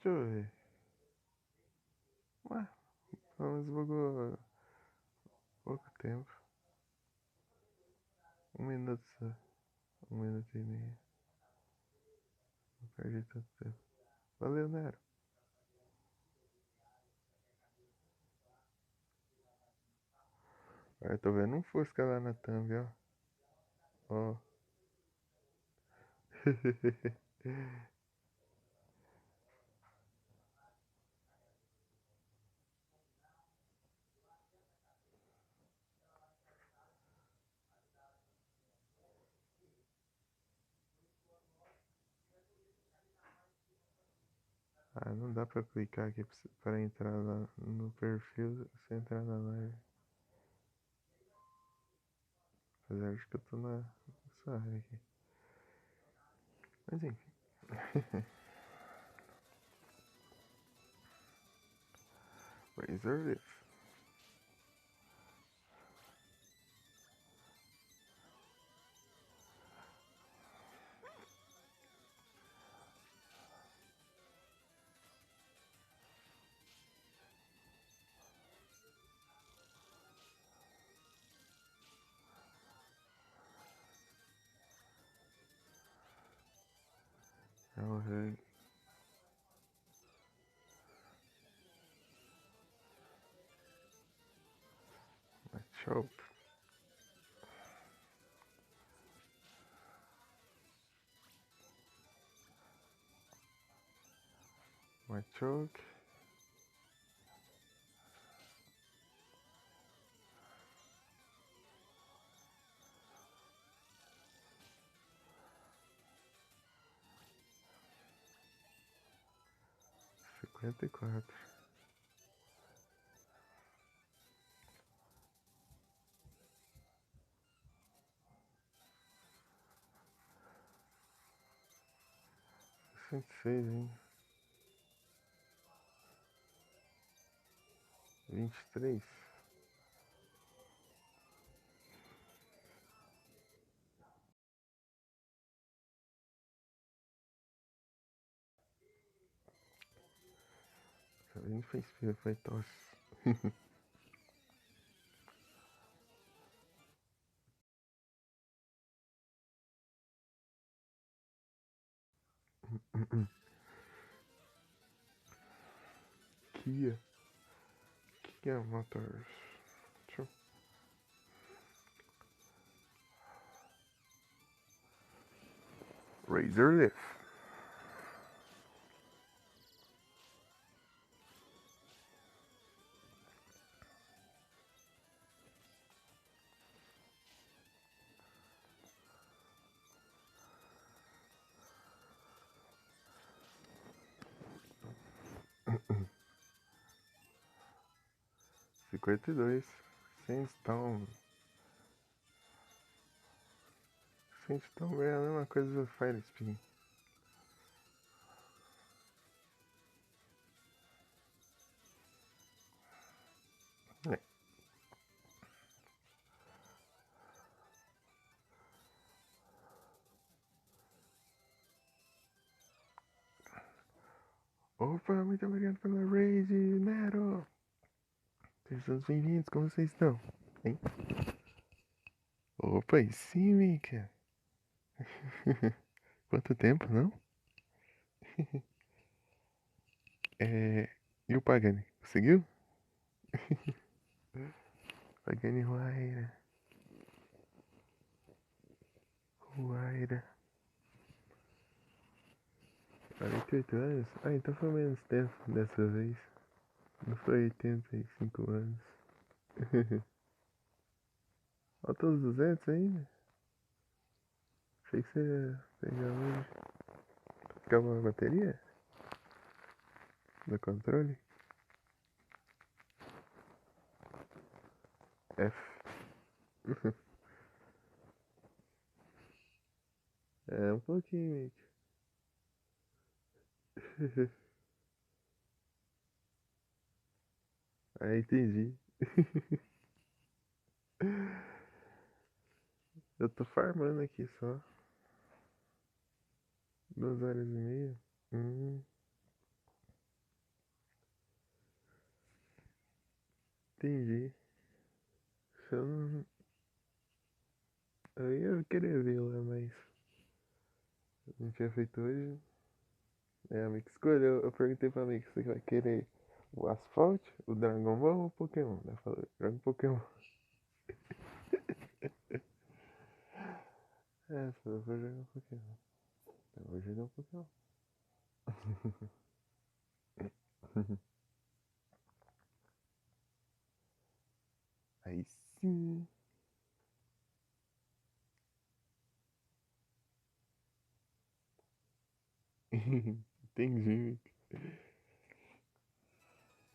Deixa eu ver. Ué, pelo menos bugou pouco tempo. 1 minuto só. 1 minuto e meio. Não perdi tanto tempo. Valeu, Nero. Eu tô vendo um Fusca lá na thumb, ó. Ó. Ah, não dá pra clicar aqui pra entrar lá no perfil sem entrar na live. Apesar de que eu tô nessa área aqui. Mas enfim. Razor Leaf. É o rei. Show. Machoke. Cinquenta e quatro. Cento e seis, hein? 23. Nem fez fio, foi tosse. Kia. Kia Motors. Show. Razor Leaf. Cinquenta e dois. Sandstone. Sandstone é a mesma coisa do Fire Spin. É. Opa, muito obrigado pela raid, Nero. Sejam todos bem-vindos, como vocês estão? Hein? Opa, e sim, Mika. Quanto tempo, não? E o Pagani? Conseguiu? Pagani Huayra. Huayra. 48 anos? Ah, então foi menos tempo dessa vez. Não foi 85 anos. Faltam os 200 ainda? Achei que você ia pegar hoje. Acabou a bateria? Do controle? F. É um pouquinho, Mick. Ah, entendi. Eu tô farmando aqui só. 2 horas e meia. Hum. Entendi. Eu não. Eu ia querer ver lá, mas não tinha feito hoje. É, a Mix escolheu. Eu perguntei pra Mix, você vai querer o Asphalt, o Dragon Ball ou o Pokémon? Ela falou, joga o Pokémon. É, só eu vou jogar o Pokémon. Eu vou jogar o Pokémon. Aí sim. Entendi.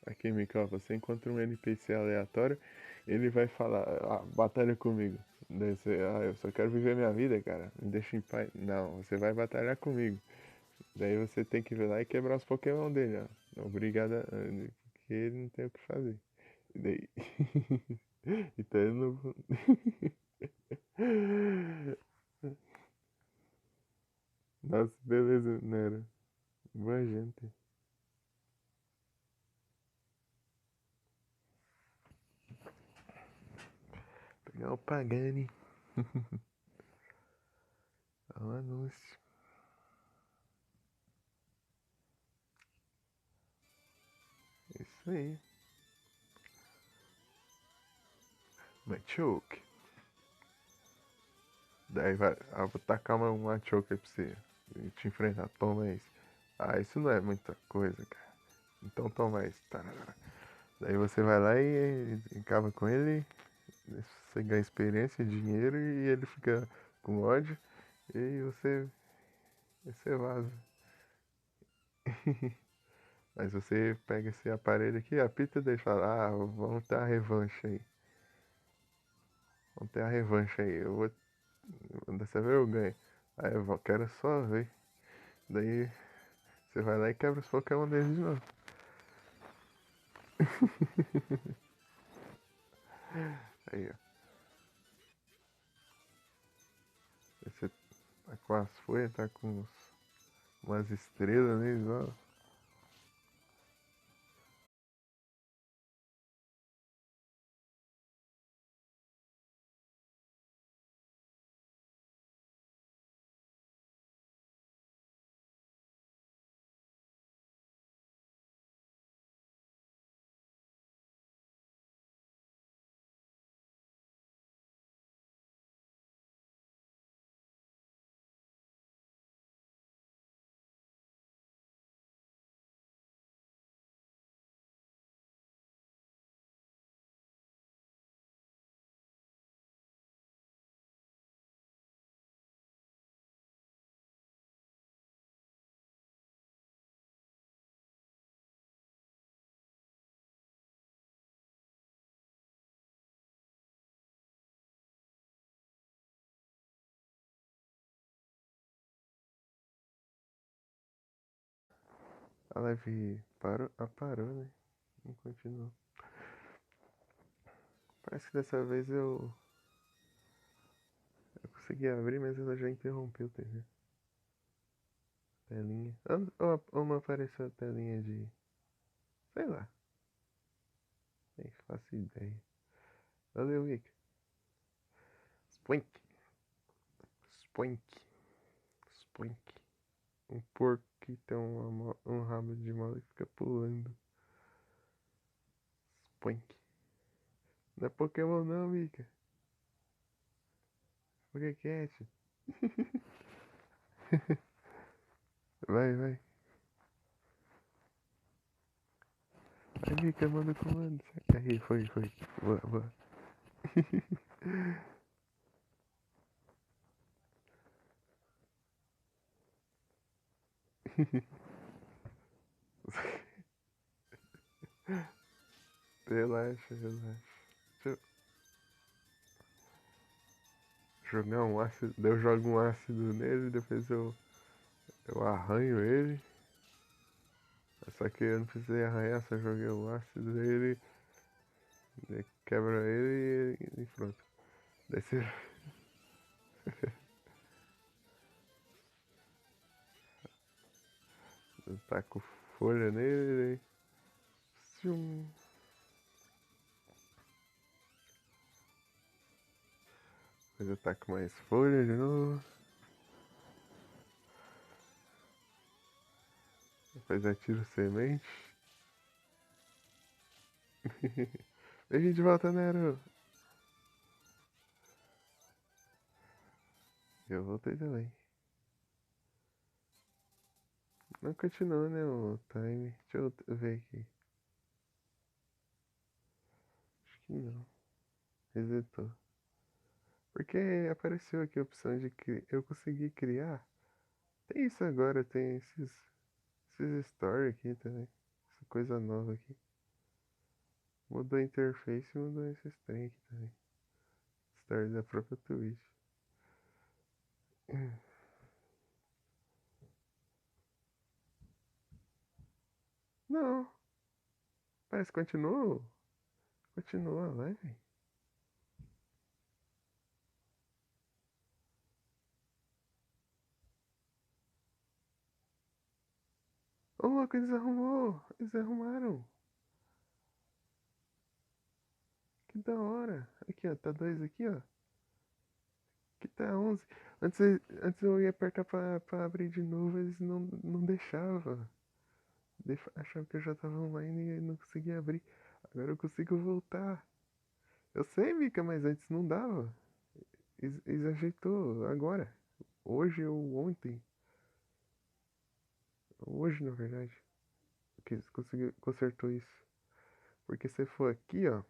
Aqui, Mikael, você encontra um NPC aleatório, ele vai falar, ah, batalha comigo. Daí você, ah, eu só quero viver minha vida, cara, me deixa em paz. Não, você vai batalhar comigo. Daí você tem que ir lá e quebrar os Pokémon dele, ó. Obrigado, porque ele não tem o que fazer. Daí... então ele não... Nossa, beleza, Nero. Boa gente. Pegar o Pagani. Olha o anúncio. Isso aí. Machoke. Daí vai, ah, vou tacar uma Machoke aí pra você. E te enfrentar. Toma isso. Ah, isso não é muita coisa, cara. Então toma isso. Tararara. Daí você vai lá e acaba com ele. Você ganha experiência, dinheiro e ele fica com ódio. E você vaza. Mas você pega esse aparelho aqui, apita e fala, ah, vamos ter a revanche aí. Vamos ter a revanche aí. Eu vou. Dessa vez eu ganho. Aí eu quero só ver. Daí você vai lá e quebra os Pokémon deles de novo. Aí, ó. Aí você tá com as folhas, tá com umas estrelas neles, ó. A live parou, parou, né? Não continuou. Parece que dessa vez eu consegui abrir, mas ela já interrompeu, tá vendo? Telinha. Ou não apareceu a telinha de. Sei lá. Nem faço ideia. Valeu, Wick. Spoink. Spoink. Spoink. Um porco que tem um rabo de mola e fica pulando. Spoink. Não é Pokémon não, Mika. Pokécat. Vai, vai. Vai, Mika, manda o comando. Aí, foi. Boa, boa. Relaxa, relaxa. Deixa eu jogar um ácido. Daí eu jogo um ácido nele, depois eu arranho ele. Só que eu não precisei arranhar, só joguei o ácido nele, quebra ele e pronto. Daí você taca folha nele, daí. Tchum. Depois eu taco mais folha de novo. Depois eu tiro semente. Bem-vindo de volta, Nero. Eu voltei também. Não continua, né, o time. Deixa eu ver aqui. Acho que não. Resetou. Porque apareceu aqui a opção de que eu consegui criar. Tem isso agora, tem esses stories aqui também. Essa coisa nova aqui. Mudou a interface e mudou esses trem aqui também. Story da própria Twitch. Não, parece que continuou. Continua a live. Ô, louco, eles arrumou. Eles arrumaram. Que da hora. Aqui, ó. Tá 2 aqui, ó. Aqui tá 11. Antes eu ia apertar pra abrir de novo, eles não deixavam. Achava que eu já tava online e não conseguia abrir. Agora eu consigo voltar. Eu sei, Mika, mas antes não dava. Eles ajeitou agora. Hoje ou ontem. Hoje, na verdade. Que eles conseguiu, consertou isso. Porque se for aqui, ó.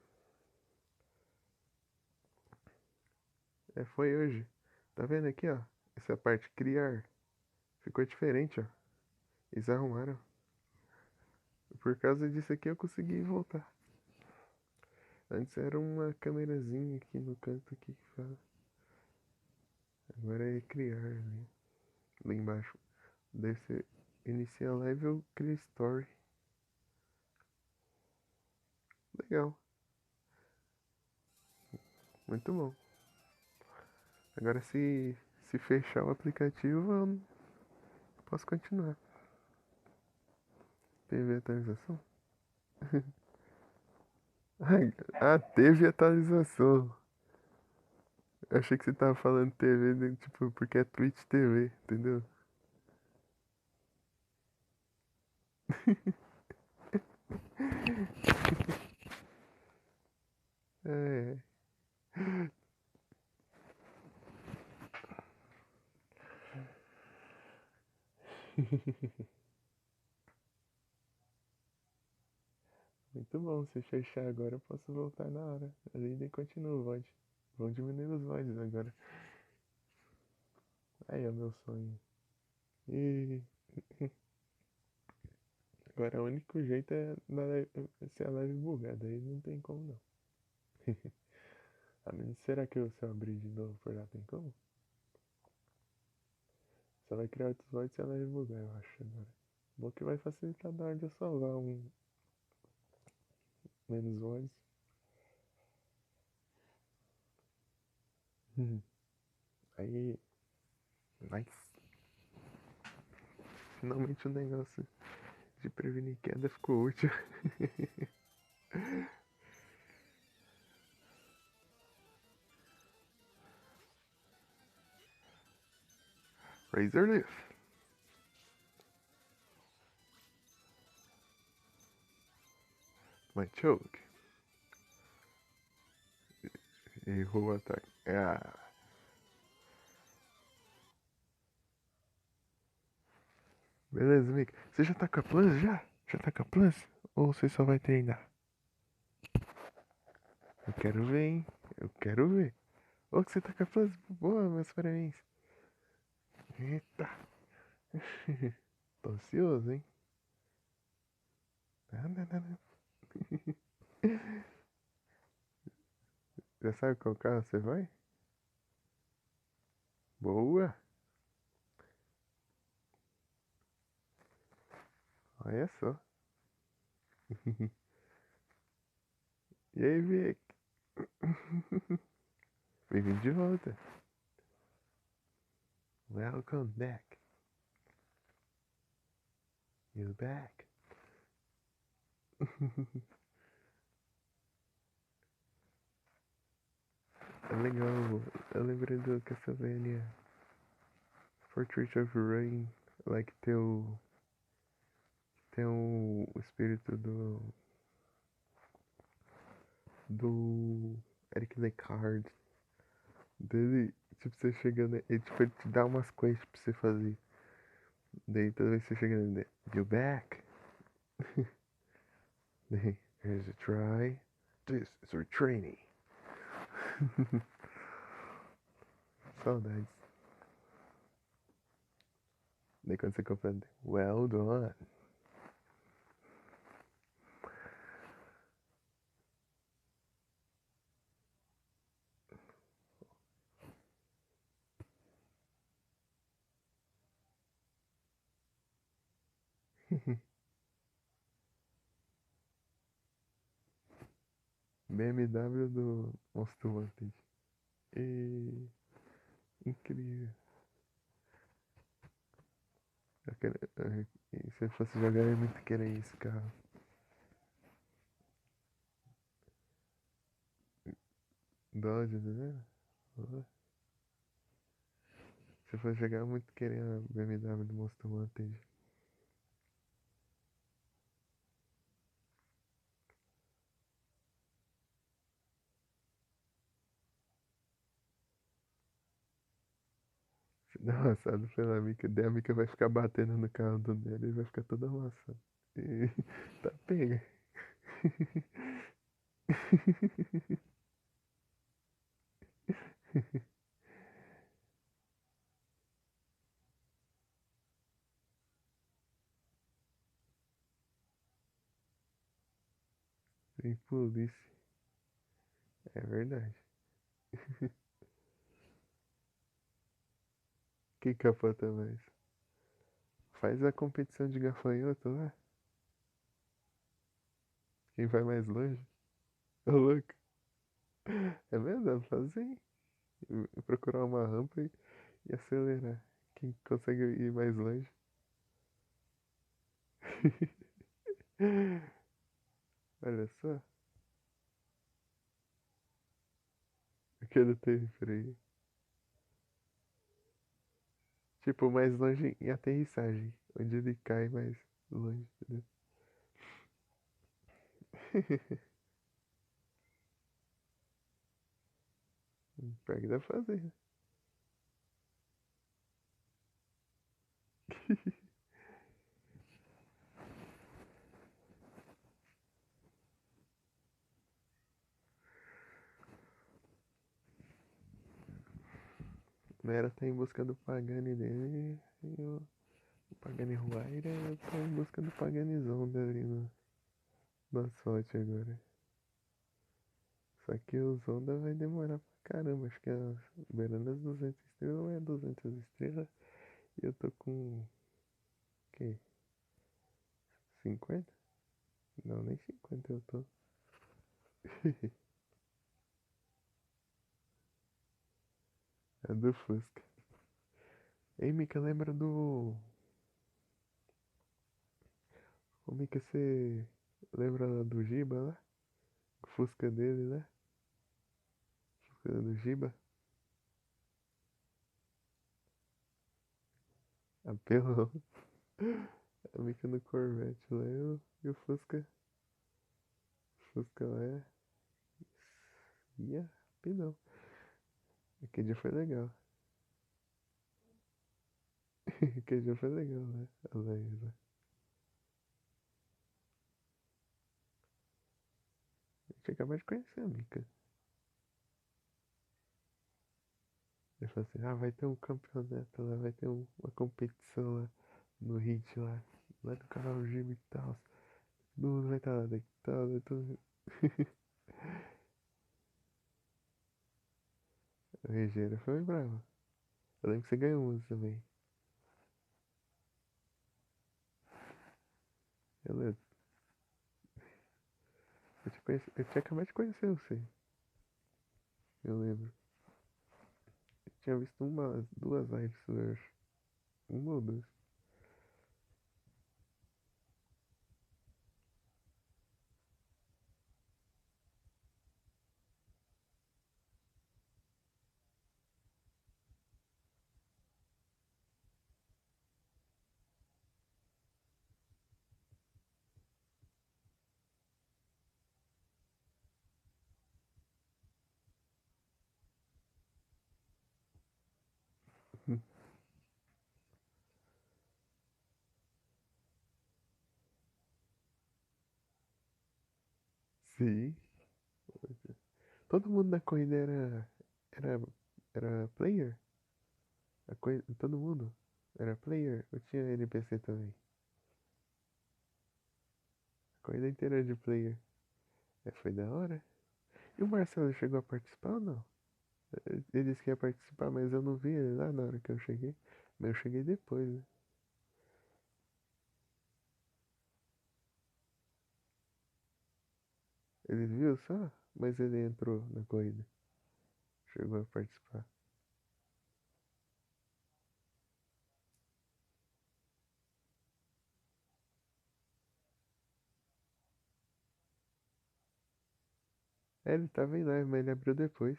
Foi hoje. Tá vendo aqui, ó? Essa parte criar. Ficou diferente, ó. Eles arrumaram. Por causa disso aqui eu consegui voltar. Antes era uma câmerazinha aqui no canto aqui que fala. Agora é criar ali. Lá embaixo. Deve ser iniciar live ou criar story. Legal. Muito bom. Agora se fechar o aplicativo eu posso continuar. Teve atualização? Teve atualização. Eu achei que você tava falando TV, né, tipo, porque é Twitch TV, entendeu? É. Muito bom, se fechar agora eu posso voltar na hora. Ali nem continua o VOD. Vão diminuir os VODs agora. Aí é o meu sonho. E agora o único jeito é ser a live bugada. Aí não tem como não. A menos, será que se eu abrir de novo por lá tem como? Só vai criar outros VODs se a live bugar, eu acho agora. Bom que vai facilitar na hora de eu salvar menos VODs. Aí, nice. Finalmente o negócio de prevenir queda ficou útil. Razor Leaf. My choke. Errou o ataque. Beleza, Mika. Você já tá com a Plus já? Já tá com a Plus? Ou você só vai treinar? Eu quero ver, hein? Eu quero ver. Ô, que você tá com a Plus? Boa, meus parabéns. Eita. Tô ansioso, hein? Nada. Já sabe qual carro você vai? Boa. Olha só. E aí, Vic? Bem-vindo de volta. Welcome back. You back. É legal. Eu lembrei do Castlevania Portrait of Rain. Lá que tem o espírito do Eric Lecarde. Dele, tipo, você chegando. Ele, tipo, ele te dá umas quests pra você fazer. Daí toda vez que você chega nele, you back? Daí, here's a try. This is our training. Saudades. Daí quando você completa, well done. BMW do Monster Wanted. E... incrível. Se eu fosse jogar, eu ia muito querer esse carro. Dodge, né? Se eu fosse jogar, eu muito querer a BMW do Monster Wanted. Se der amassado pela Mika, daí a Mika vai ficar batendo no carro do dele e vai ficar todo amassado. E tá pega. Sem polícia. É verdade. Quem capota mais? Faz a competição de gafanhoto lá. Quem vai mais longe? Ô louco. É mesmo? Dá pra fazer? Procurar uma rampa e acelerar. Quem consegue ir mais longe? Olha só. O que ele teve freio. Tipo, mais longe em aterrissagem. Onde ele cai mais longe, entendeu? Pior que dá pra fazer. Não era tá em busca do Pagani dele e o Pagani Huayra tá em busca do Paganizão ali no asfalto agora. Só que o Zonda vai demorar pra caramba. Acho que é beirando as 200 estrelas ou é 200 estrelas. E eu tô com. O quê? 50? Não, nem 50 eu tô. É do Fusca. Ei, Mika, lembra do. Ô, Mika, você lembra lá do Giba lá? O Fusca dele, né? Fusca do Giba? Apelão. A Mika no Corvette lá e o Fusca. Fusca lá é. Ia, apelão. Aquele dia foi legal. Aquele dia foi legal, né? A Laísa. A gente acabou de conhecer a Mika. Ele falou assim, ah, vai ter um campeonato lá, vai ter uma competição lá no HIT lá. Lá do canal Giba e tal. Todo mundo vai estar lá, daí tal, daí todo... A Regina foi brava. Eu lembro que você ganhou umas também. Eu lembro. Eu tinha acabado de conhecer você. Eu lembro. Eu tinha visto duas lives, eu acho. Uma ou duas. Sim. Todo mundo na corrida era, era player? Todo mundo era player? Eu tinha NPC também. A corrida inteira era de player. É, foi da hora. E o Marcelo chegou a participar ou não? Ele disse que ia participar, mas eu não vi ele lá na hora que eu cheguei. Mas eu cheguei depois, né? Ele viu só, mas ele entrou na corrida. Chegou a participar. É, ele tava em live, mas ele abriu depois.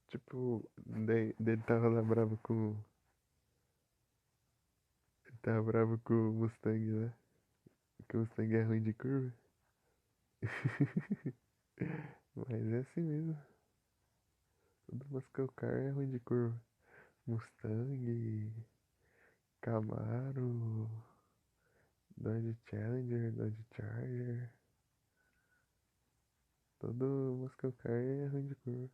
Tipo, daí ele tava lá bravo com. Ele tava bravo com o Mustang, né? Que o Mustang é ruim de curva. Mas é assim mesmo. Todo muscle car é ruim de curva. Mustang, Camaro, Dodge Challenger, Dodge Charger. Todo muscle car é ruim de curva.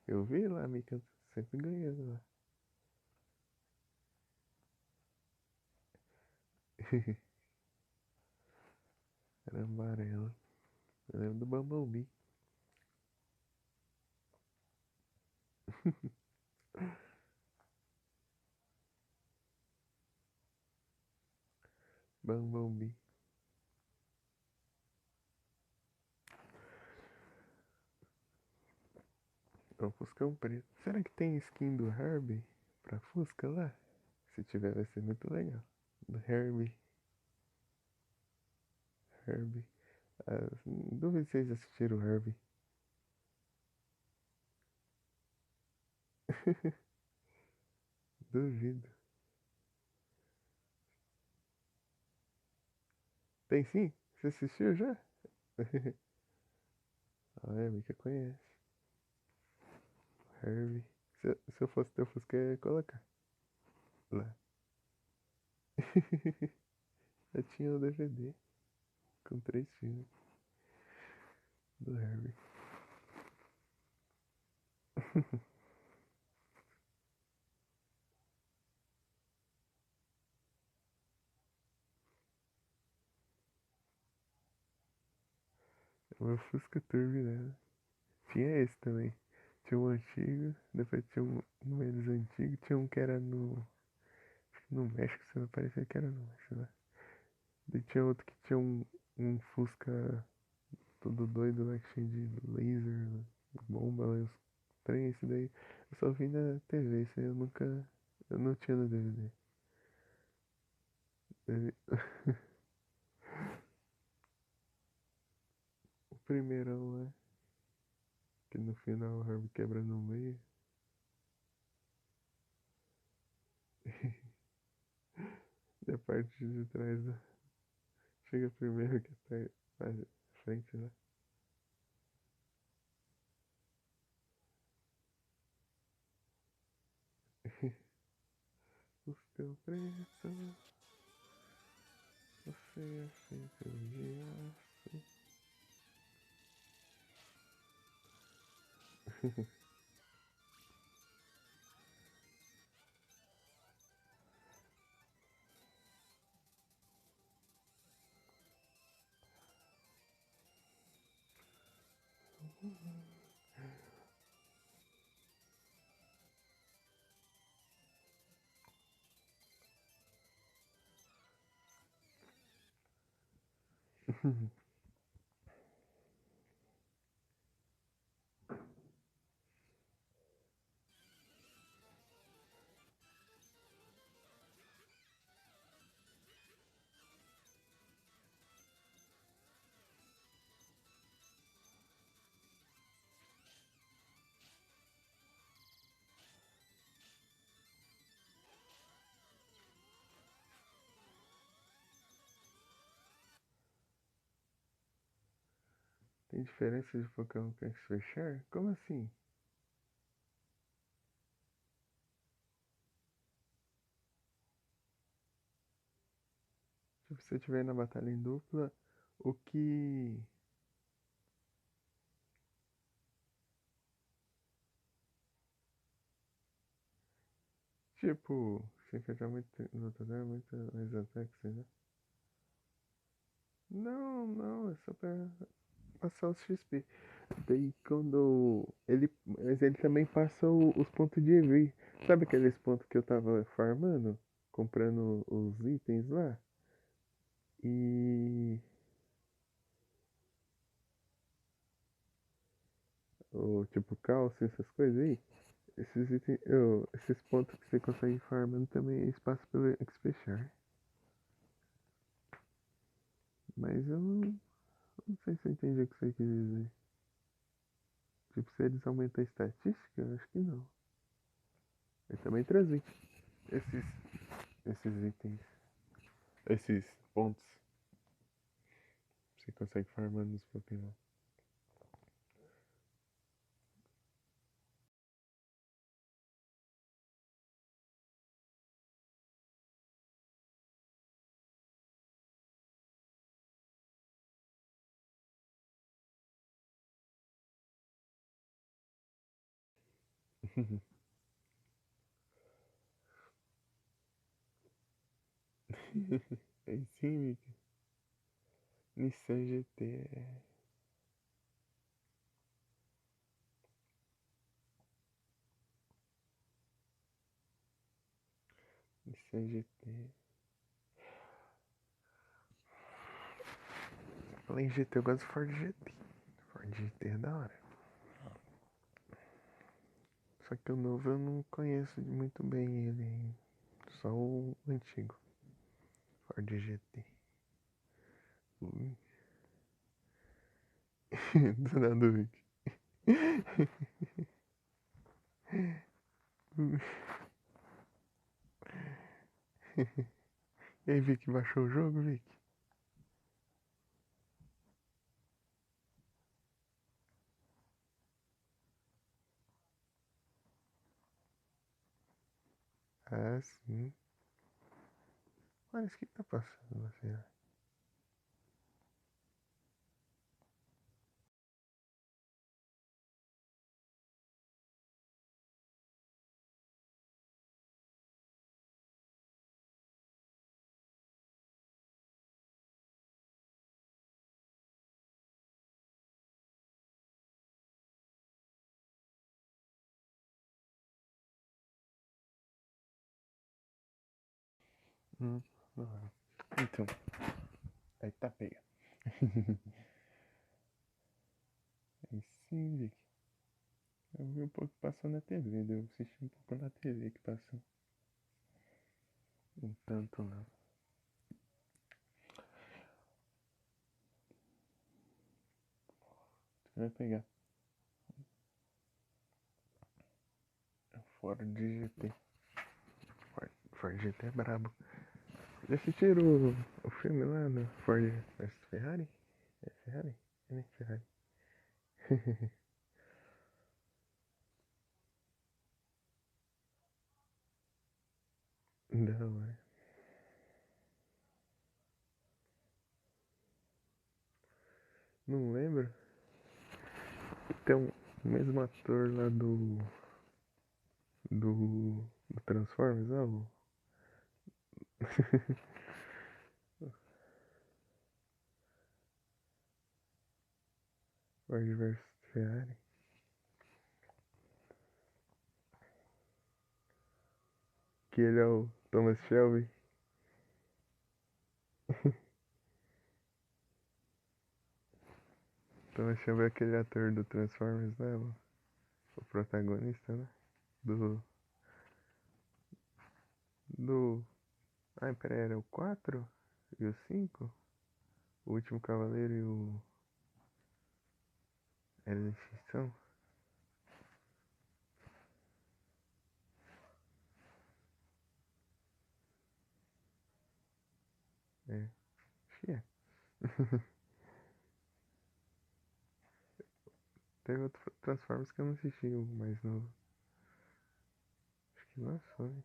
Eu vi lá, Mika sempre ganhando lá. Era amarelo. Eu lembro do Bumblebee. Bumblebee. É o Fuscão preto. Será que tem skin do Herbie pra Fusca lá? Se tiver, vai ser muito legal. Do Herbie. Herbie. Ah, duvido se vocês assistiram o Herbie. Duvido. Tem sim? Você assistiu já? Ah, é, a Mika conhece. Herbie. Se eu fosse teu Fusca, eu ia colocar lá. Eu tinha o DVD com 3 filmes do Herbie. O meu Fusca Turbo, né? Tinha esse também. Tinha um antigo, depois tinha um menos antigo, tinha um que era no México, se não parecia que era no México, né? Daí tinha outro que tinha um Fusca todo doido lá, que tinha de laser, bomba, lá, os trem, esse daí. Eu só vi na TV, esse aí eu nunca. Eu não tinha no DVD. O primeirão lá, que no final o Herbie quebra no meio. E a parte de trás chega primeiro que a frente, né? O seu preto, você é feito de aço. Tem diferença de Pokémon com fechar? Como assim? se eu tiver na batalha em dupla, o que. Tipo, se encaixar muito lutador, muito mais ataques, né? Não, não, é só pra passar os XP. Daí quando ele. Mas ele também passa os pontos de EV. Sabe aqueles pontos que eu tava farmando? Comprando os itens lá? E. O tipo calça, essas coisas aí. Esses itens. Esses pontos que você consegue farmando também é espaço pelo XP Share. Mas eu não sei se eu entendi o que você quis dizer. Tipo, se eles aumentam a estatística, eu acho que não. Eu também trazer esses, esses itens. Esses pontos. Você consegue farmando nos Pokémon. Aí sim, Mickey. Nissan GT. Nissan GT. Falei em GT, eu gosto do Ford GT. Ford GT é da hora. Só que o novo eu não conheço muito bem ele ainda. Só o antigo. Ford GT. Do nada, Mickey. E aí, Vicky, baixou o jogo, Vicky? Ah, sim. Olha isso que tá passando, você. Da hora. Então, aí tá pega. Aí sim, Vicky. Eu vi um pouco que passou na TV, eu assisti um pouco na TV que passou. Um tanto não. Você vai pegar. Ford GT. Ford GT é brabo. Já assistiram o filme lá no Ford vs Ferrari? É Ferrari? É nem Ferrari. Da hora. Não lembro? Então, o mesmo ator lá do Transformers, ó. Ford vs Ferrari. Que ele é o Thomas Shelby. Thomas Shelby é aquele ator do Transformers, né? O protagonista, né? Do. Do. Ai, peraí, era o 4 e o 5? O Último Cavaleiro e o. Era de extinção? É. Acho que é. Teve outro Transformers que eu não assisti, o mais novo. Acho que lançou, hein?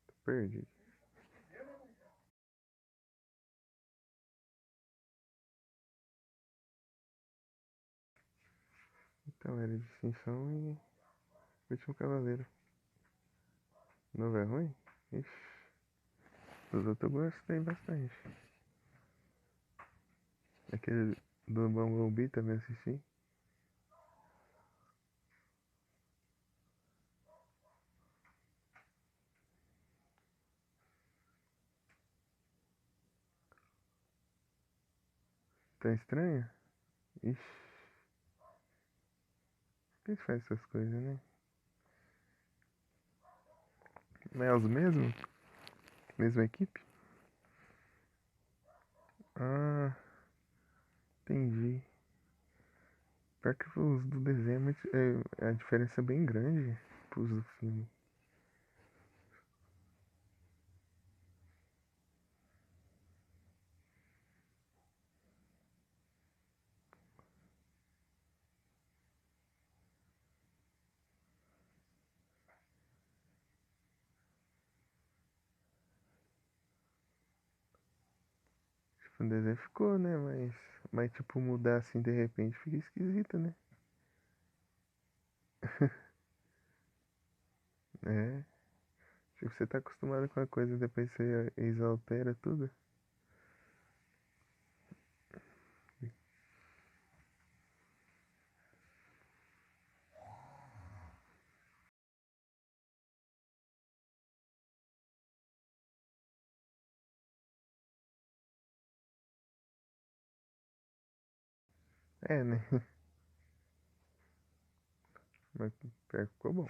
Tô perdido. Então, Era de Extinção e O Último Cavaleiro. Novo é ruim? Ixi, os outros eu gostei bastante. Aquele do Bumblebee também assisti. Tá estranho? Ixi, quem faz essas coisas, né? Não é os mesmos? Mesma equipe? Ah, entendi. Pior que os do desenho a diferença é bem grande pros do filme. Tipo, o desenho ficou, né? Mas tipo, mudar assim de repente fica esquisito, né? É. Tipo, você tá acostumado com a coisa, depois você exaltera tudo. É, né? Mas pior que ficou bom.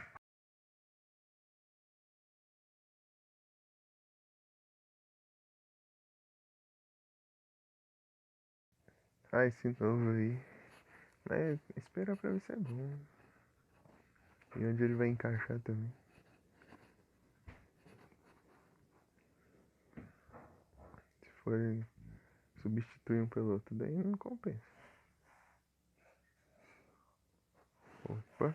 Ah, esse novo aí. Mas esperar pra ver se é bom. E onde ele vai encaixar também. Se for substituir um pelo outro, daí não compensa. Opa.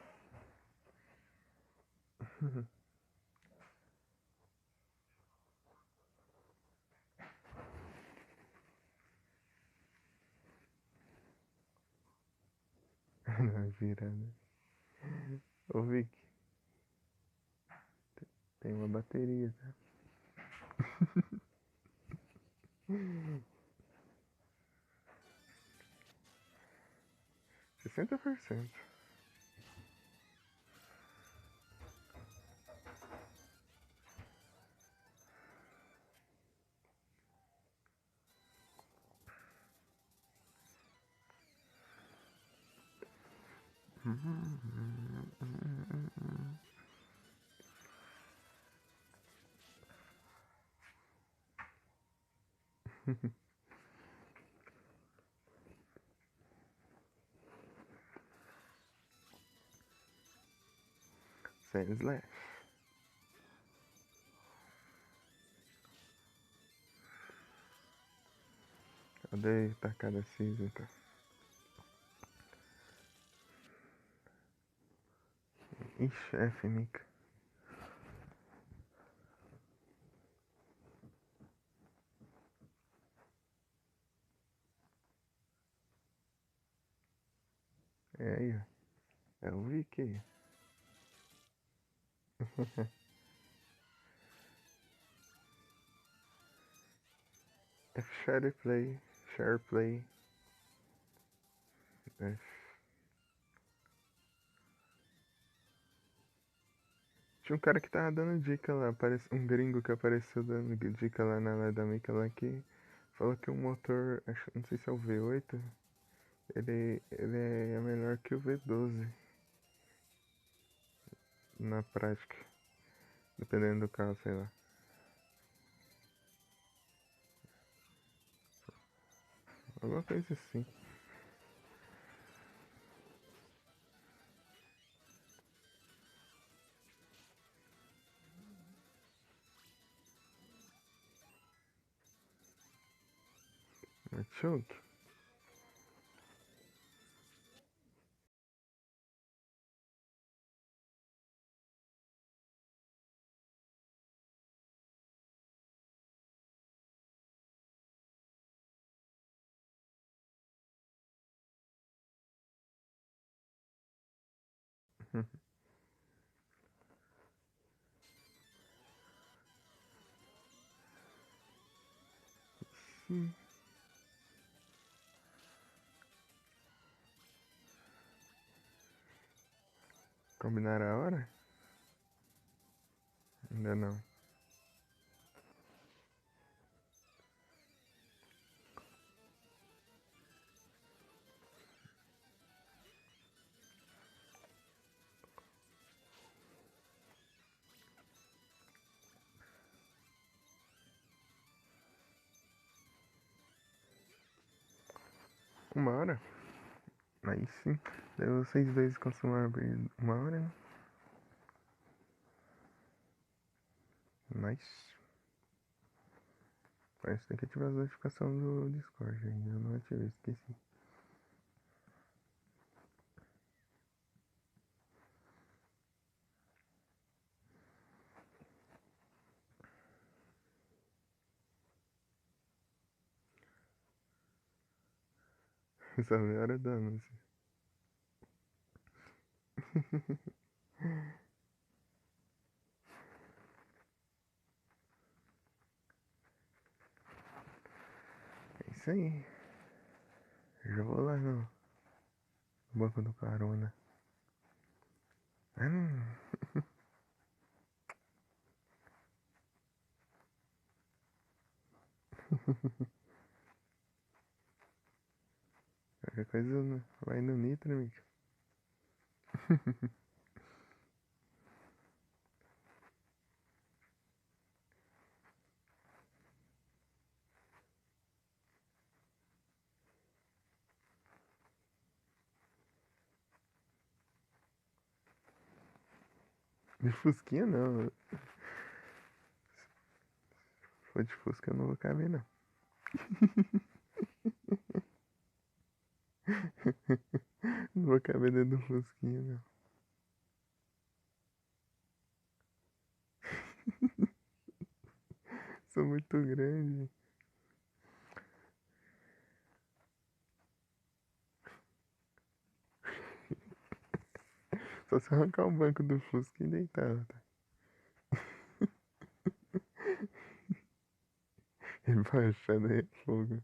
Não, virada. Ô Vic, tem uma bateria, tá? 60%. Sem slash. Odeio tacada cinzenta. Ixi, F, Mica. É aí, ó. É o Vic aí. F, share play. Share play. F. Tinha um cara que tava dando dica lá, um gringo que apareceu dando dica lá na lá da Mica lá que falou que o motor, não sei se é o V8, ele é melhor que o V12 na prática, dependendo do carro, sei lá. Alguma coisa assim. Mas choque. Sim. Combinaram a hora? Ainda não. Uma hora? Aí sim. Daí vocês dois costumaram abrir uma hora, né? Nice. Parece que tem que ativar as notificações do Discord ainda. Eu não ativei, esqueci. Só vi a hora do anúncio. É isso aí. Eu já vou lá no banco do carona. Hum. Qualquer coisa vai no Nitro, amigo. De Fusquinha não. Se for de Fusca eu não vou caber não. Não vou caber dentro do Fusquinha não. Sou muito grande. Só se arrancar o banco do Fusca e deitar, tá? Embaixada aí é fogo.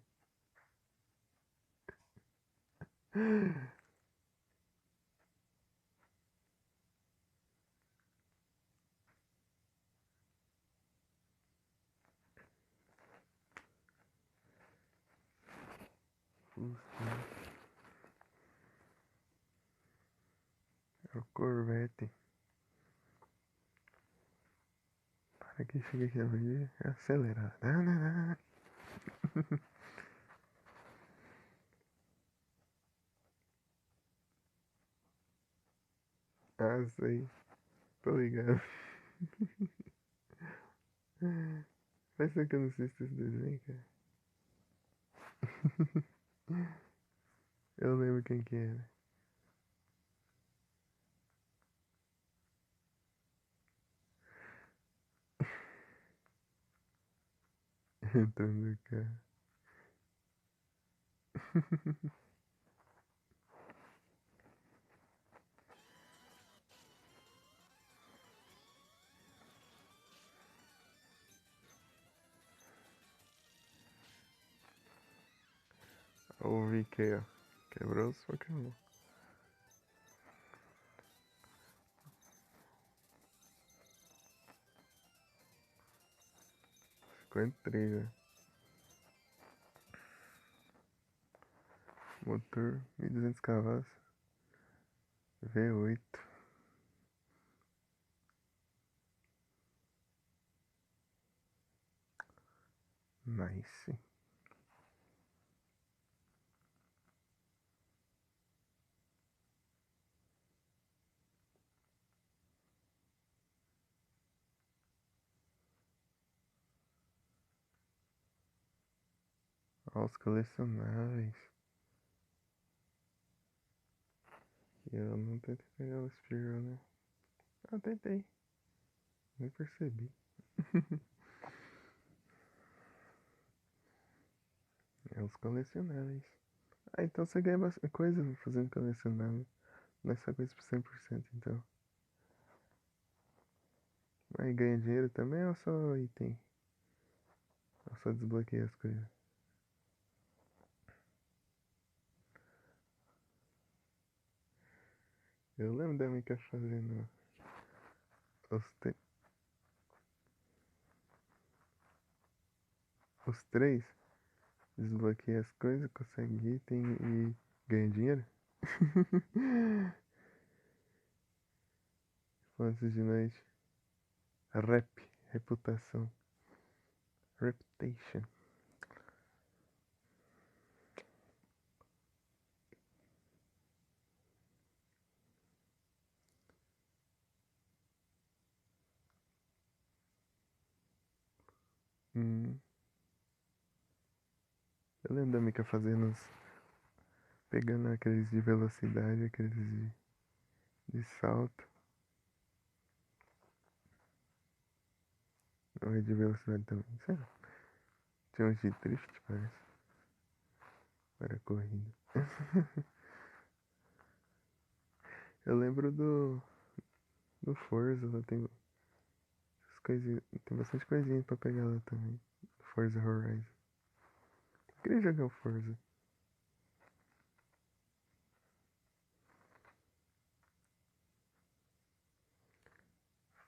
Fusca. É o Corvette. Para que chega aqui ali, é acelerado. Ah, sei. Tô ligado. Faz tempo que eu não assisto esse desenho, cara. Eu lembro quem que era. Entrando no carro. Ouvi que, ó. Quebrou os Pokémon. Ficou em 3, né? Motor 1.200 cavalos. V8. Nice. Olha os colecionáveis. E eu não tentei pegar o Spearow, né? Ah, tentei. Nem percebi. É os colecionáveis. Ah, então você ganha bastante coisa fazendo colecionável. Não é só coisa por 100%, então. Aí ganha dinheiro também ou só item? Ou só desbloqueia as coisas? Eu lembro da Mika fazendo os, os três. Desbloqueia as coisas, consegue item e ganha dinheiro. Antes de noite. Rep, reputação. Reputation. Hum. Eu lembro da Mika fazendo uns. Pegando aqueles de velocidade, aqueles de salto. Não é de velocidade também. Sei lá. Tinha uns de drift, parece. Para corrida. Eu lembro do Forza, lá tem essas coisinhas, tem bastante coisinha pra pegar lá também. Forza Horizon. Eu queria jogar o Forza.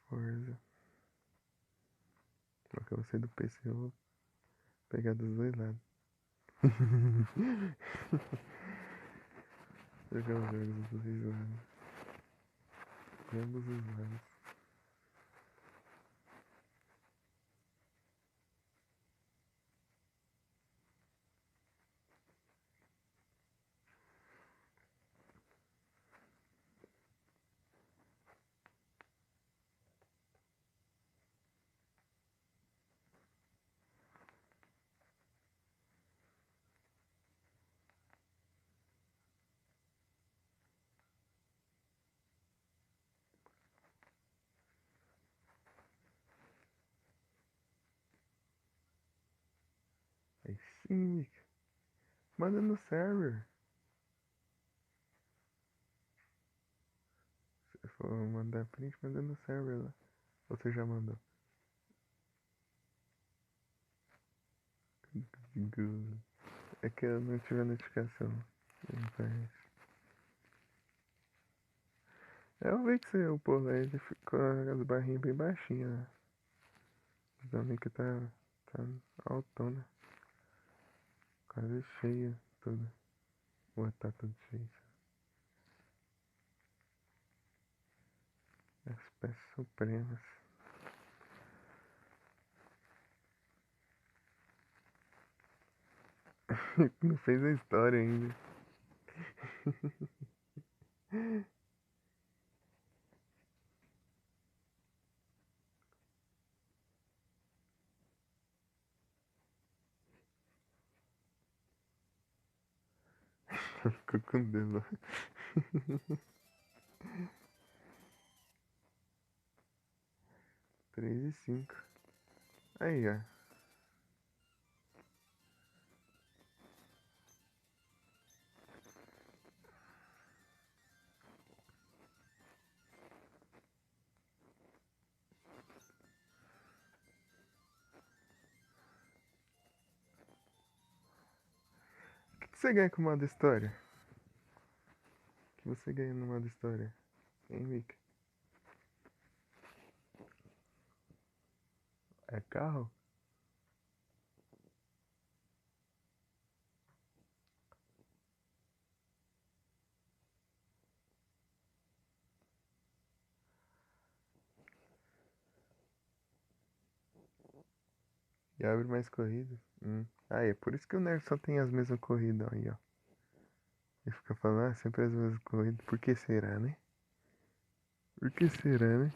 Forza. Só que eu sair do PC, eu vou pegar dos dois lados. Jogar os jogos dos dois lados. De ambos os lados. Aí sim, Mica. Manda no server. Se for mandar print, manda no server lá. Ou você já mandou? É que eu não tive a notificação. Não parece. Eu vi que você upou lá, ele ficou as barrinhas bem baixinhas, né? Os homens que tá altona. Quase cheia, tudo. Ou tá tudo cheio. As peças supremas. Não fez a história ainda. Ficou com Deus. 3 e 5. Aí, ó. O que você ganha com o modo história? O que você ganha no modo história? Hein, Mika? É carro? E abre mais corridas? Ah, é por isso que o Nerd só tem as mesmas corridas aí, ó. Ele fica falando, sempre as mesmas corridas. Por que será, né? Por que será, né?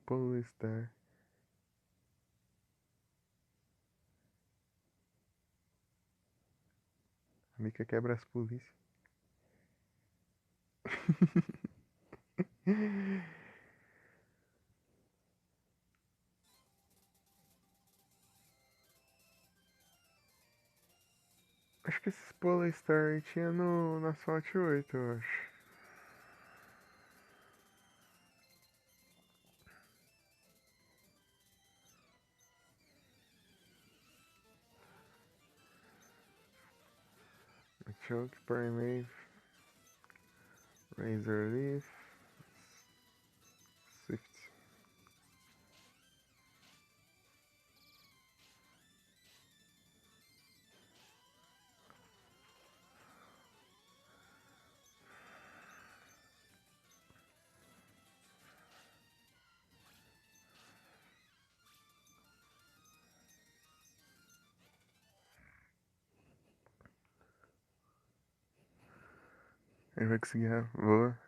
Polestar. A Mika quebra as polícias. Polestar tinha no Asphalt 8, eu acho. Choke, Primate, Razor Leaf, Swift. Ele vai conseguir, boa.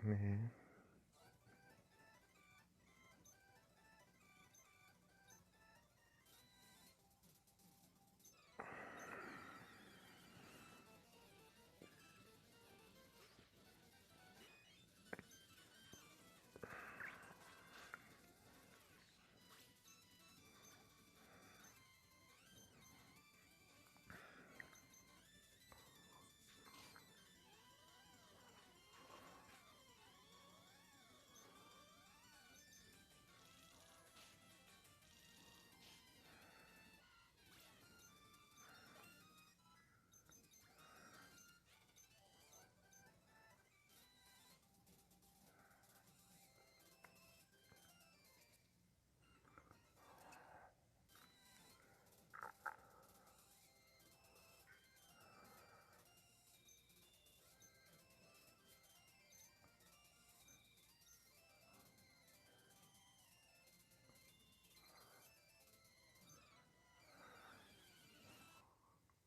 É.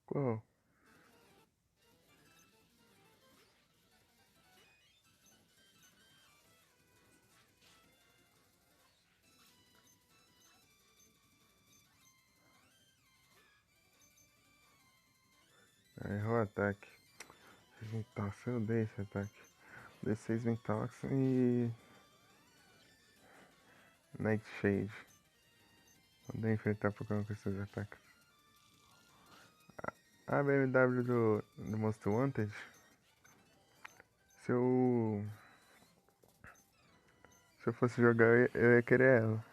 Qual? Errou o ataque. Ventox, eu odeio esse ataque. D6 Ventox e. Nightshade. Odeio enfrentar Pokémon com esses ataques. A BMW do Monster Wanted. Se eu. Se eu fosse jogar, eu ia querer ela.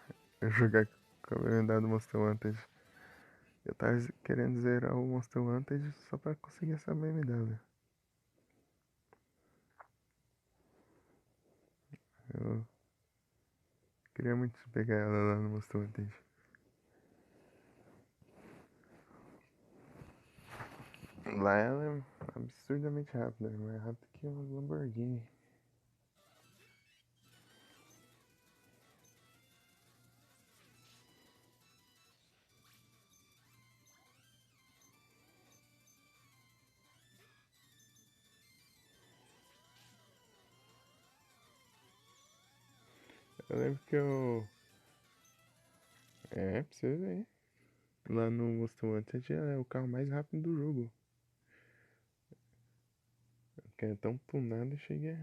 Eu ia jogar com a BMW do Monster Wanted. Eu tava querendo zerar o Monster Wanted só pra conseguir essa BMW. Eu queria muito pegar ela lá no Monster Wanted. Lá ela é absurdamente rápida, mais rápida que uma Lamborghini. Eu lembro que eu. É, pra você ver. Lá no Monster Wanted é o carro mais rápido do jogo. Que é tão tunado e cheguei.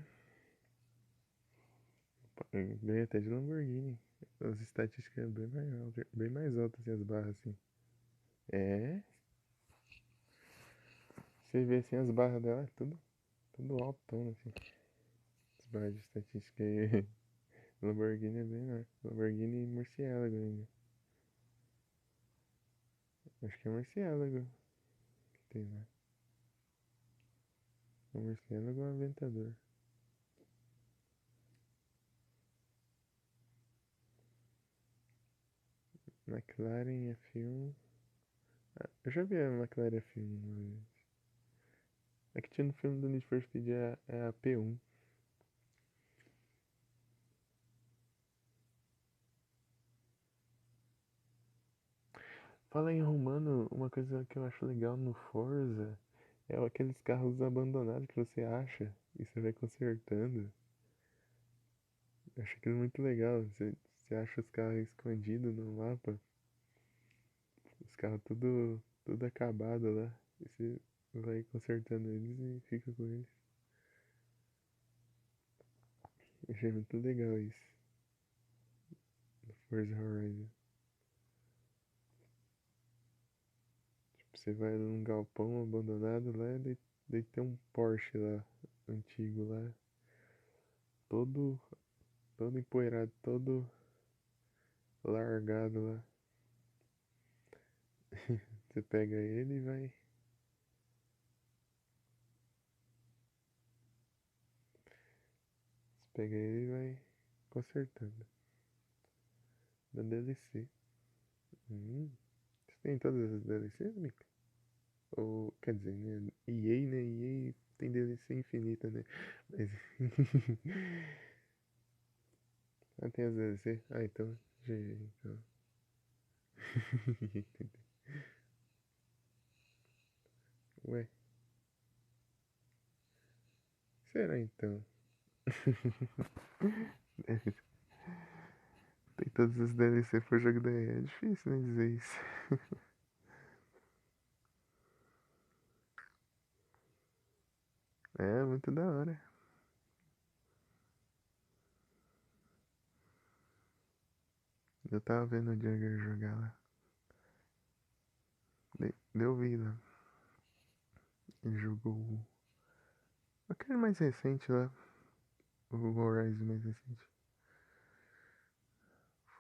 Ganhei até de Lamborghini. As estatísticas é bem mais altas assim, as barras assim. É. Você vê assim as barras dela, é tudo altão assim. As barras de estatística aí. Lamborghini é bem menor. Lamborghini e Murciélago ainda. Acho que é Murciélago que tem lá. O Murciélago é um Aventador. McLaren F1. Ah, eu já vi a McLaren F1 uma vez. É que tinha no filme do Need for Speed é a P1. Fala em romano, uma coisa que eu acho legal no Forza é aqueles carros abandonados que você acha e você vai consertando. Eu acho aquilo muito legal. Você acha os carros escondidos no mapa, os carros tudo acabado lá. E você vai consertando eles e fica com eles. Eu achei muito legal isso no Forza Horizon. Tipo, você vai num galpão abandonado lá, daí tem um Porsche lá, antigo lá, todo, todo empoeirado, todo largado lá. Você pega ele e vai. Você pega ele e vai consertando. Da DLC. Você tem todas as DLCs, Mika? Ou, quer dizer, né? EA, né? EA tem DLC infinita, né? Mas. Ah, tem as DLC? Ah, então. GG, então. Ué, será então? Tem todas as DLC por jogo da EA. É difícil, né, dizer isso. É, muito da hora. Eu tava vendo o Jagger jogar lá. Deu vida. Ele jogou aquele mais recente lá. O Horizon mais recente.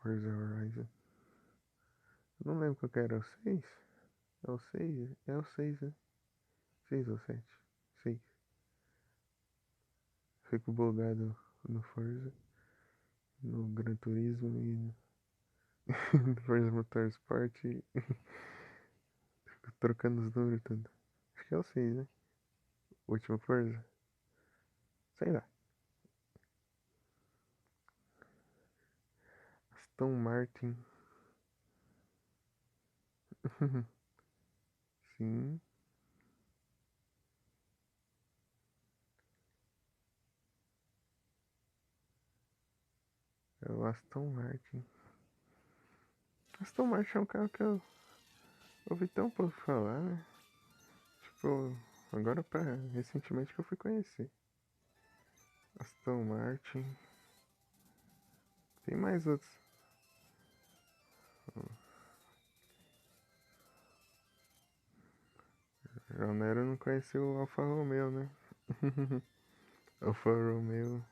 Forza Horizon. Eu não lembro qual que era, o 6? É o 6? É o 6, né? 6 ou 7? 6. Fico bugado no Forza, no Gran Turismo e no Forza Motorsport. Fico trocando os números e tudo. Acho que é o 6, né? O último Forza. Sei lá. Aston Martin. Sim. É o Aston Martin. Aston Martin é um carro que eu ouvi tão pouco falar, né? Tipo, agora recentemente que eu fui conhecer. Aston Martin. Tem mais outros. Já Nero não conheceu o Alfa Romeo, né? Alfa Romeo.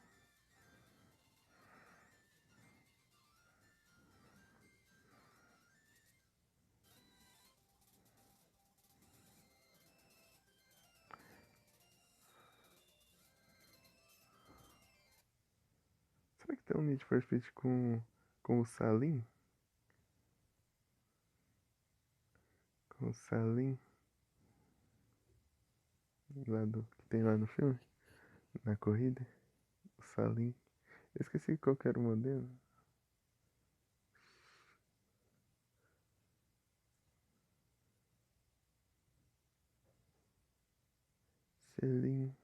Será que tem um Need for Speed com o Salim? Com o Salim? Que tem lá no filme? Na corrida? O Salim. Eu esqueci qual que era o modelo. Selim.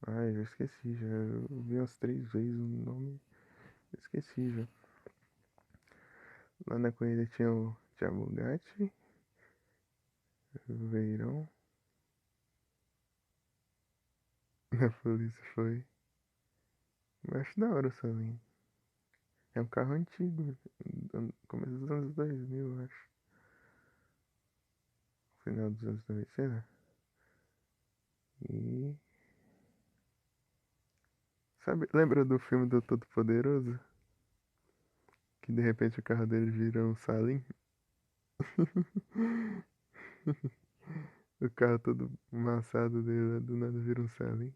Ai, eu esqueci já. Eu vi umas 3 vezes o nome. Eu esqueci já. Lá na corrida tinha Bugatti, Veirão. A polícia foi. Eu acho da hora o Salim. É um carro antigo. Começo dos anos 2000, eu acho. Final dos anos 2000, sei lá. E. Sabe, lembra do filme do Todo-Poderoso? Que de repente o carro dele vira um Salim? O carro todo amassado dele, do nada vira um Salim.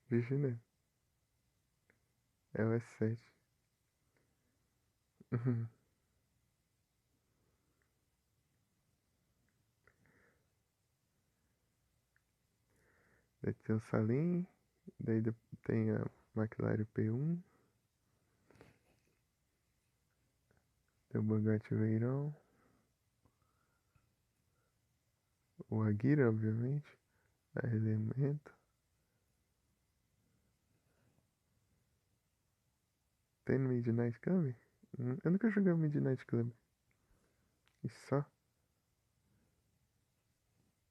Vixe, né? É o S7. Deve ter um Salim Daí tem a McLaren P1. Tem o Bugatti Veyron. O Aguirre, obviamente. A Elemento. Tem no Midnight Club? Eu nunca joguei o Midnight Club. E só.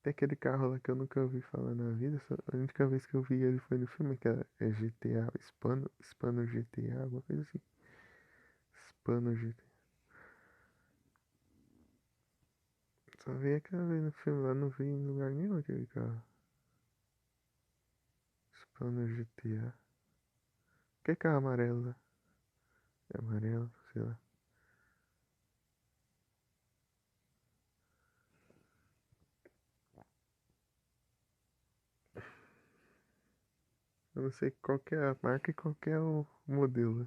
Tem aquele carro lá que eu nunca ouvi falar na vida. A única vez que eu vi ele foi no filme, que é GTA Hispano GTA, alguma coisa assim. Hispano GTA. Só vi aquela vez no filme lá, não vi em lugar nenhum aquele carro. Hispano GTA. Que carro amarelo lá? É amarelo, sei lá. Eu não sei qual que é a marca e qual que é o modelo.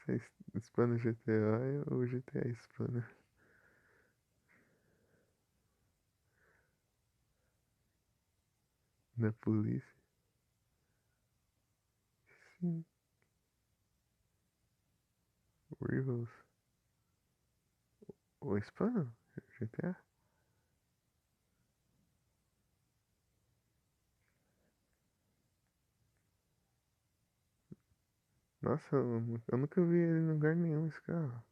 Se é Hispano GTA ou GTA Hispano. Na polícia. Sim. Rivals. O Hispano? GTA? Nossa, eu nunca vi ele em lugar nenhum esse carro.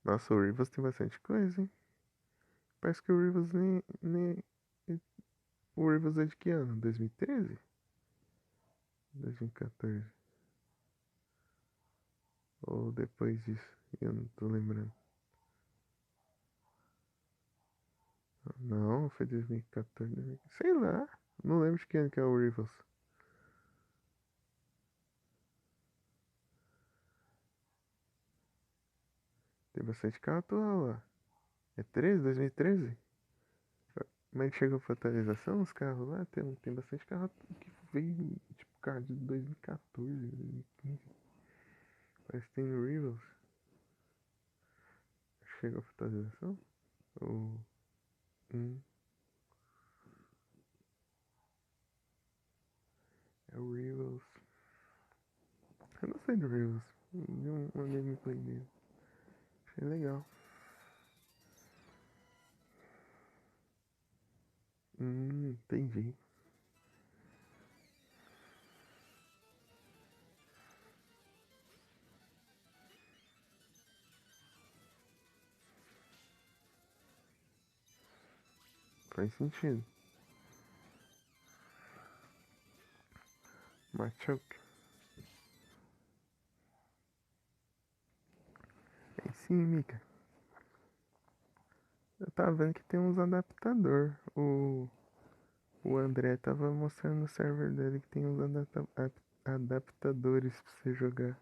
Nossa, o Rivals tem bastante coisa, hein? Parece que o Rivals nem. O Rivals é de que ano? 2013? 2014? Ou depois disso? Eu não tô lembrando. Não, foi 2014. Sei lá. Não lembro de que ano que é o Rivals. Tem bastante carro atual lá. É 13? 2013? Mas chegou pra atualização os carros lá? Tem bastante carro que veio, tipo, carro de 2014, 2015. Parece que tem no Rivals. Chegou pra atualização? Ou. Hum, é o Rivals. Eu não sei do Rivals. Vi uma gameplay dele. Achei legal. Entendi. Faz sentido. Machoke. Aí sim, Mika. Eu tava vendo que tem uns adaptador. O André tava mostrando no server dele que tem uns adaptadores pra você jogar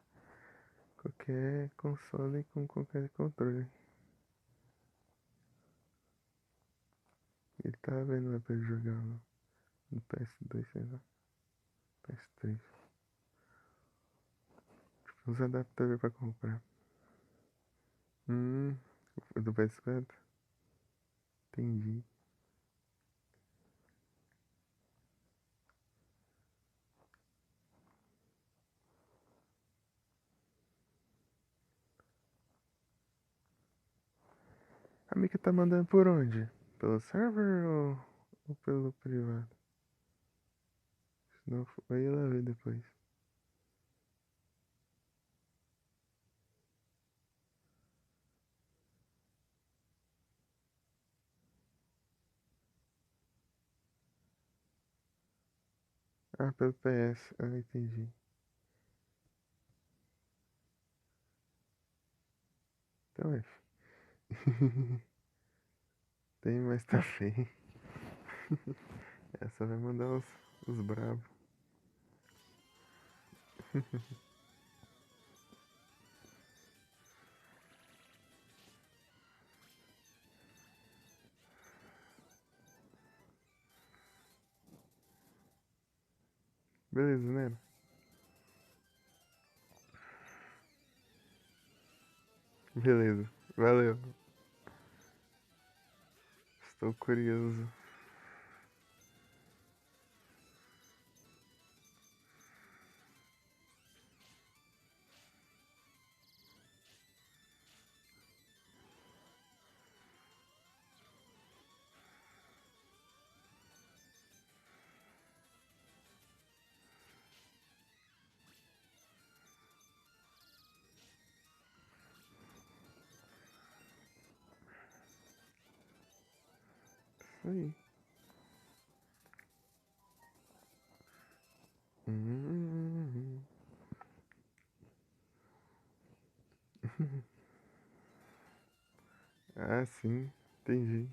qualquer console com qualquer controle. Ele tava vendo lá pra ele jogar no PS2, sei lá. PS3. Uns adaptadores pra comprar. Hum, do PS4? Entendi. A Mika tá mandando por onde? Pelo server ou pelo privado? Senão vai lá ver depois. Ah, pelo PS. Ah, entendi. Então é. Tem, mas tá feio. Essa vai mandar os bravos. Beleza, né? Beleza. Valeu. Estou curioso. aí. Hum. Ah, sim, entendi.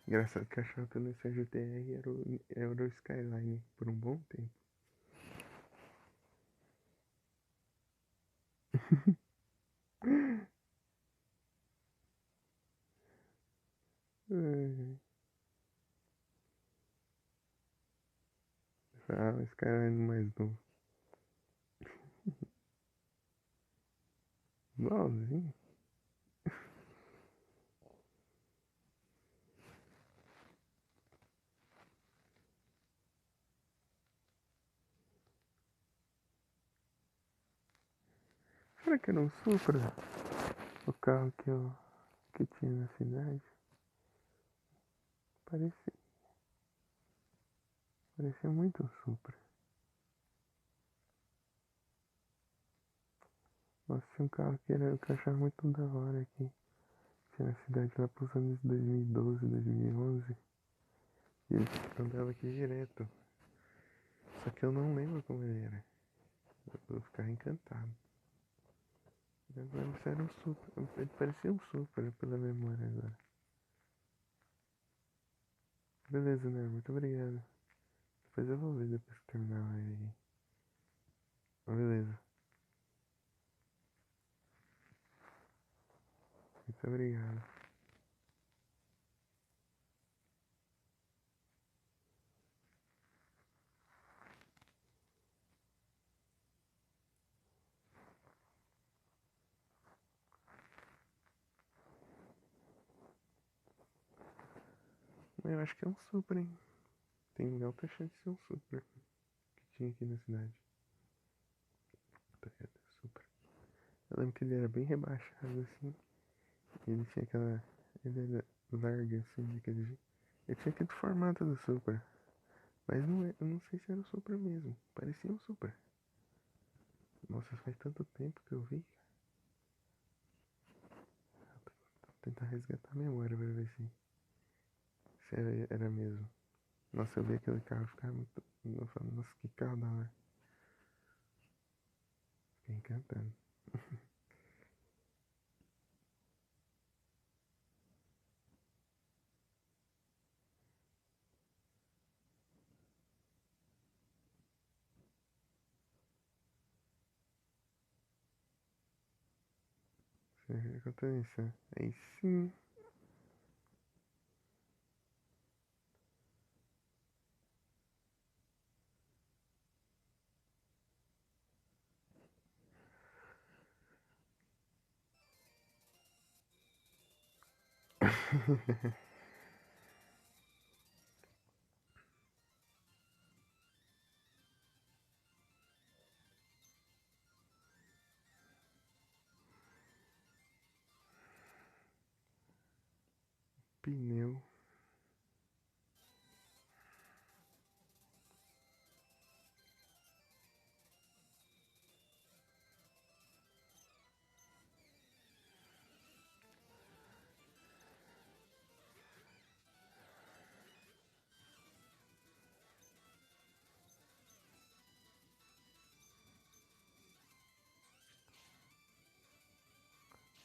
Engraçado que eu achava que o Nissan GTR era o Skyline por um bom tempo. Ai, ah, o Skyline mais novo. Igualzinho. Será que era um Supra? O carro que tinha na cidade? Parecia, parecia muito um Supra. Nossa, tinha um carro que eu achava muito da hora aqui. Tinha na cidade lá pros anos 2012, 2011. E ele andava aqui direto. Só que eu não lembro como ele era. Eu ficava encantado. Eu lembro se era um Supra. Ele parecia um Supra pela memória agora. Beleza, né? Muito obrigado. Depois eu vou ver depois que terminar a live aí. Beleza. Muito obrigado. Eu acho que é um Supra, hein? Tem alta chance de ser um Supra que tinha aqui na cidade. Toyota Supra. Eu lembro que ele era bem rebaixado assim. E ele tinha aquela. Ele era larga assim, daquele jeito. Ele tinha aquele formato do Supra. Mas não é, eu não sei se era o Supra mesmo. Parecia um Supra. Nossa, faz tanto tempo que eu vi. Vou tentar resgatar a memória pra ver se era mesmo. Nossa, eu vi aquele carro ficar muito. Eu falo, nossa, que carro da hora. Fiquei encantado. Você conta isso. Aí sim. Pneu.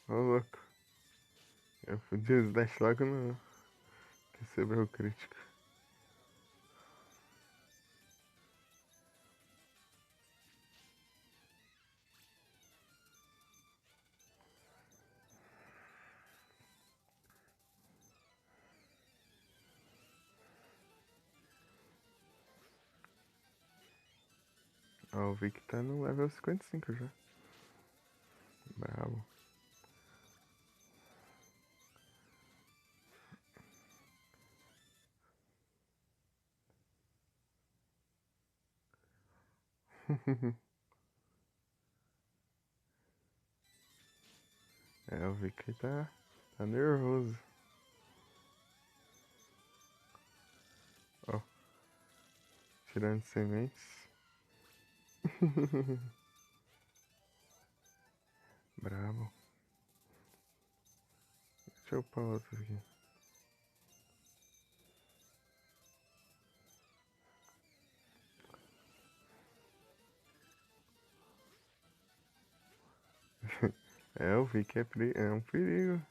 Ô louco. Eu fudi os dash logo no. Recebeu crítica. Ó, eu vi que tá no level 55 já. Bravo. É, eu vi que tá nervoso. Ó, tirando sementes. Bravo. Deixa eu upar outro aqui. É, eu vi que é um perigo.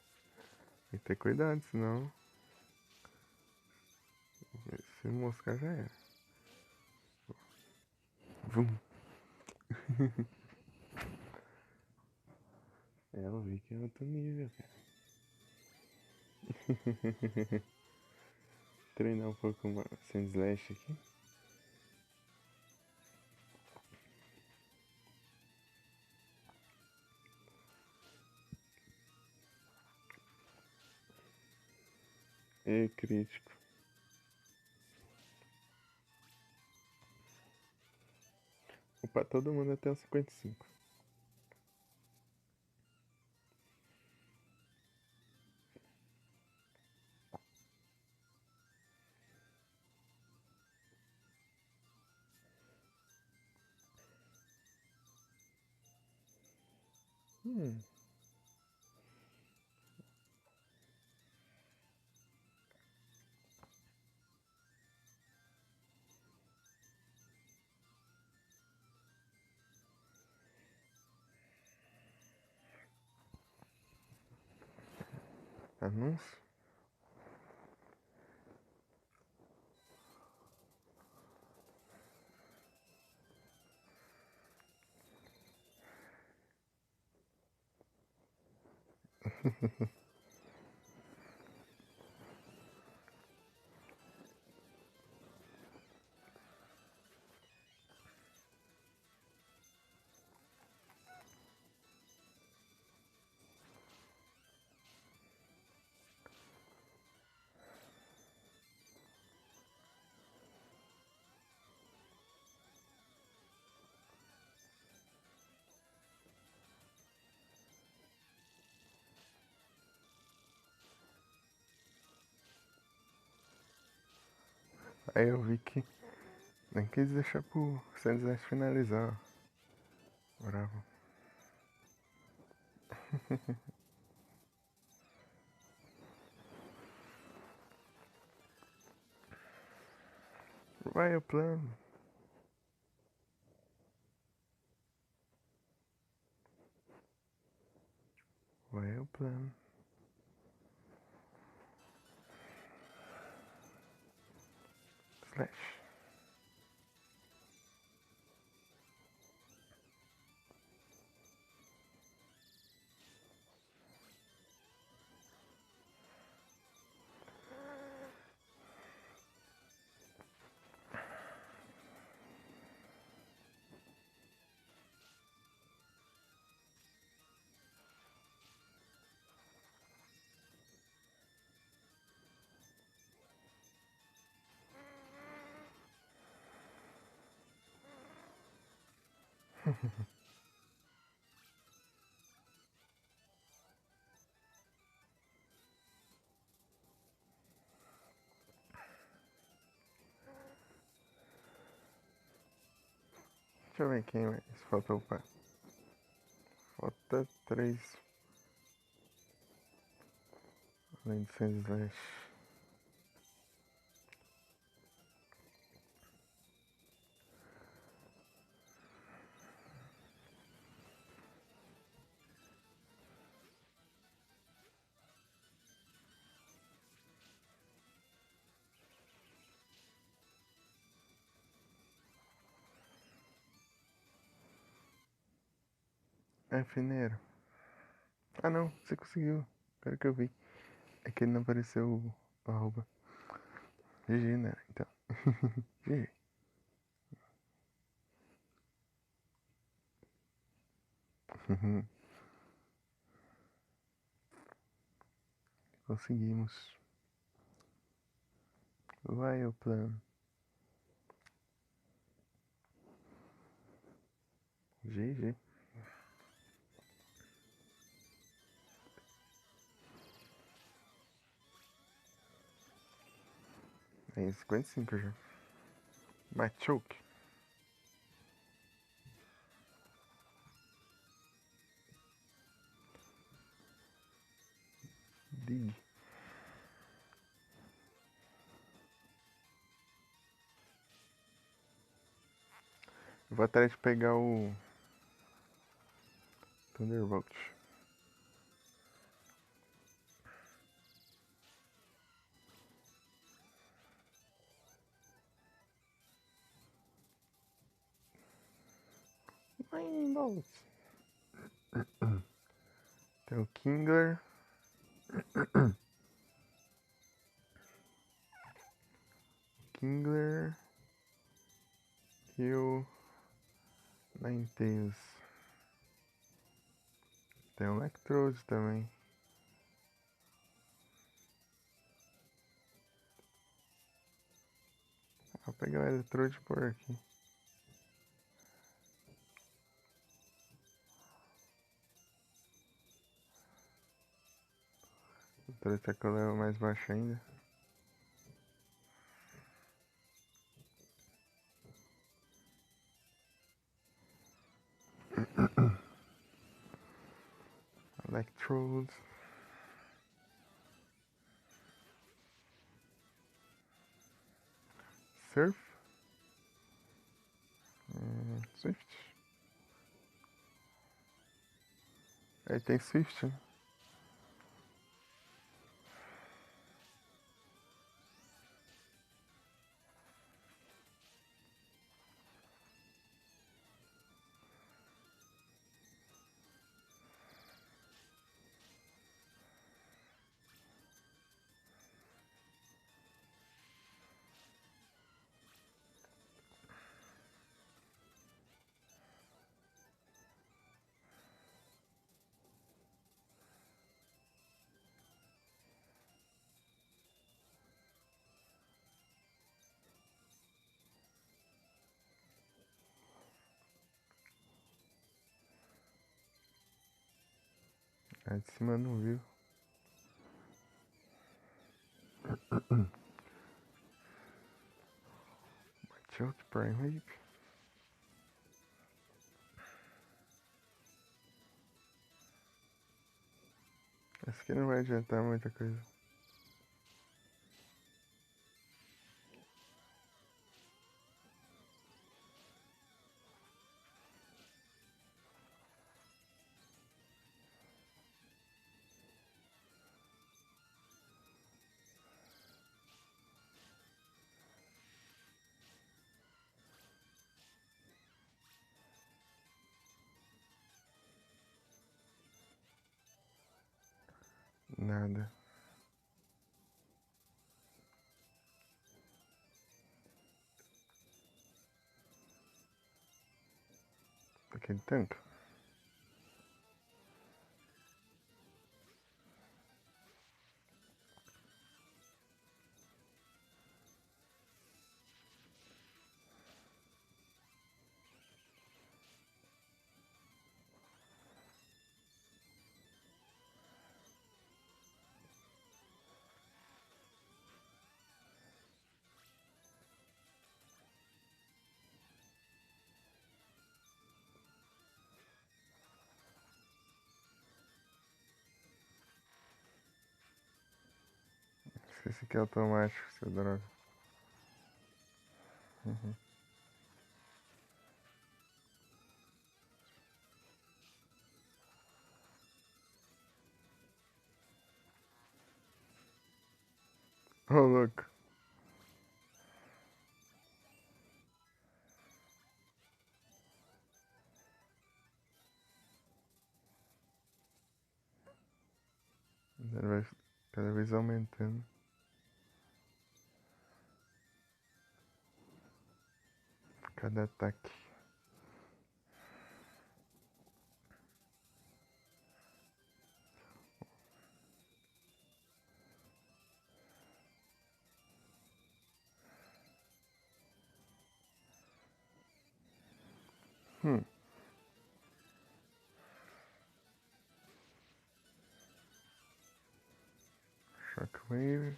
Tem que ter cuidado, senão. Se moscar já era. Vum. É, eu vi que é outro nível, cara. Treinar um pouco mais sem slash aqui. E crítico. Opa, todo mundo até os 55. Hum. Anúncio? Aí eu vi que nem quis deixar pro Santos finalizar. Bravo. Vai o plano. Vai o plano. Slash. Deixa eu ver quem mais falta upar. Falta 3. Além de Sands Slash. É, Fineiro. Ah não, você conseguiu. Agora que eu vi. É que ele não apareceu o arroba. GG, né? Então. GG. Conseguimos. Vai o plano. GG. Tem 55 já. Machoke. Dig. Eu vou atrás de pegar o Thunderbolt. Lightning Bolt. Tem o Kingler. Kingler. E o Ninetales. Tem o Electrode também. Vou pegar o Electrode por aqui. O Electrode tá com o level mais baixo ainda. Electrode. Surf. Swift. Aí tem Swift, né? Aí de cima não viu. Choke Prime Whip. Esse aqui não vai adiantar muita coisa. Nada. Aquele tanque. Esse aqui é automático, seu droga. Ô, louco. Ele vai cada vez aumentando. Cada ataque. Shockwave.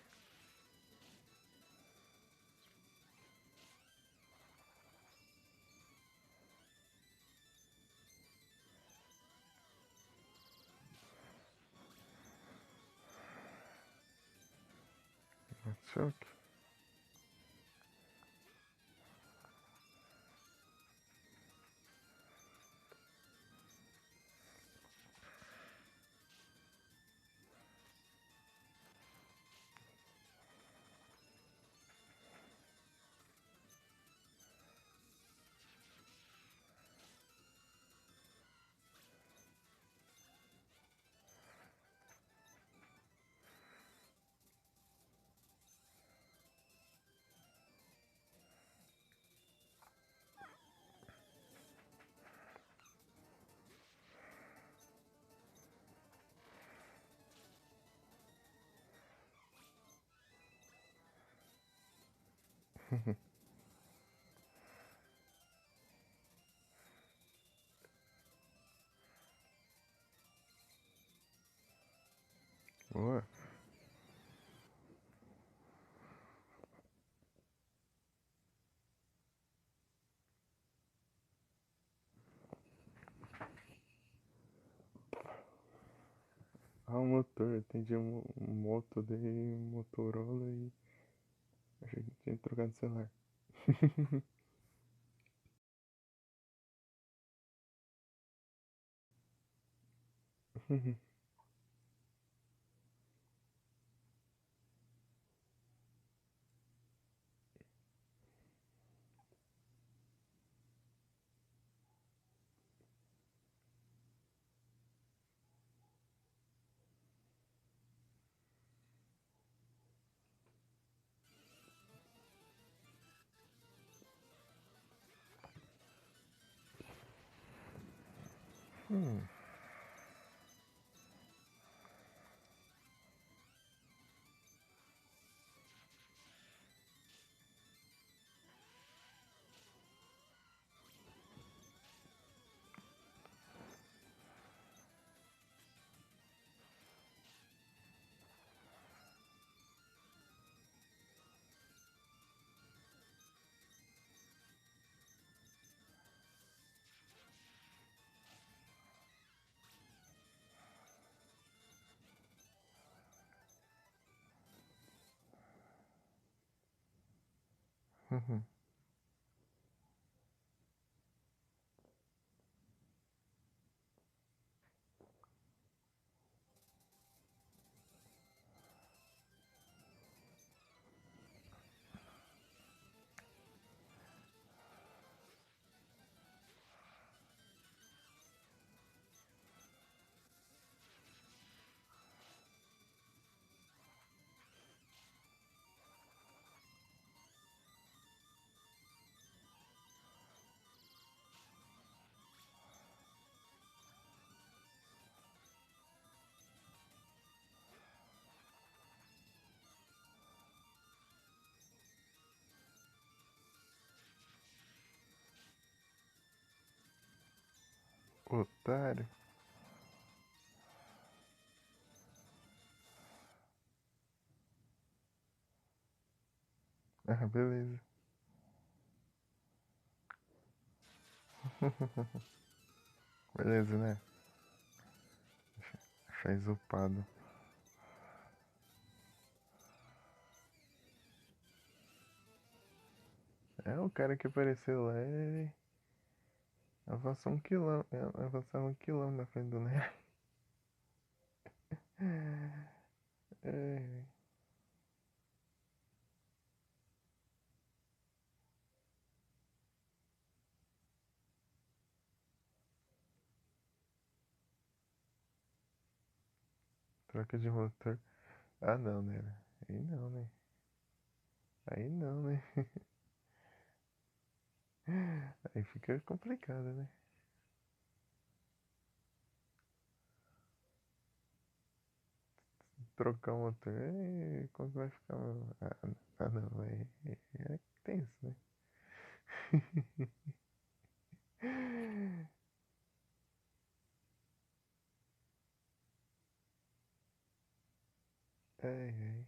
Choque. Boa. Ah, o motor. Atendi um moto de Motorola e achei que tinha trocado de celular. Hum. Otário. Ah, beleza. Beleza, né? Fez upado. É, o cara que apareceu lá, ele avançou 1 quilômetro. Avançava 1 quilômetro na frente do Nero. É, troca de motor. Ah, não, né? Aí não, né? Aí não, né? Aí fica complicado, né? Trocar o motor, quanto vai ficar? Não, é tenso, né? Ai, ai.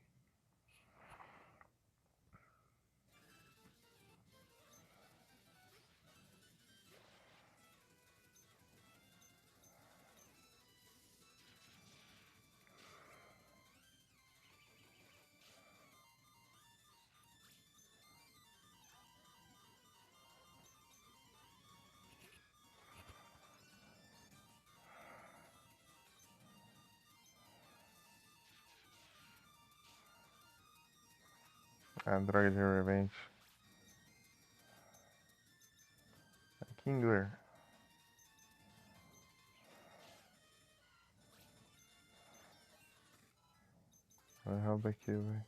A droga de Revenge. Kingler. Vai roubar aqui, velho.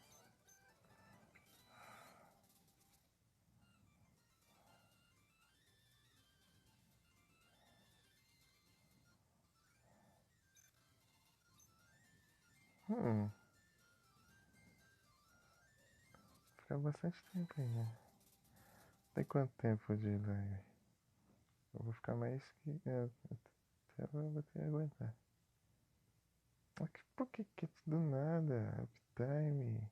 Fica bastante tempo aí, né? Tem quanto tempo de live? Eu vou ficar mais que. Até eu vou ter que aguentar. Por que do nada? Uptime.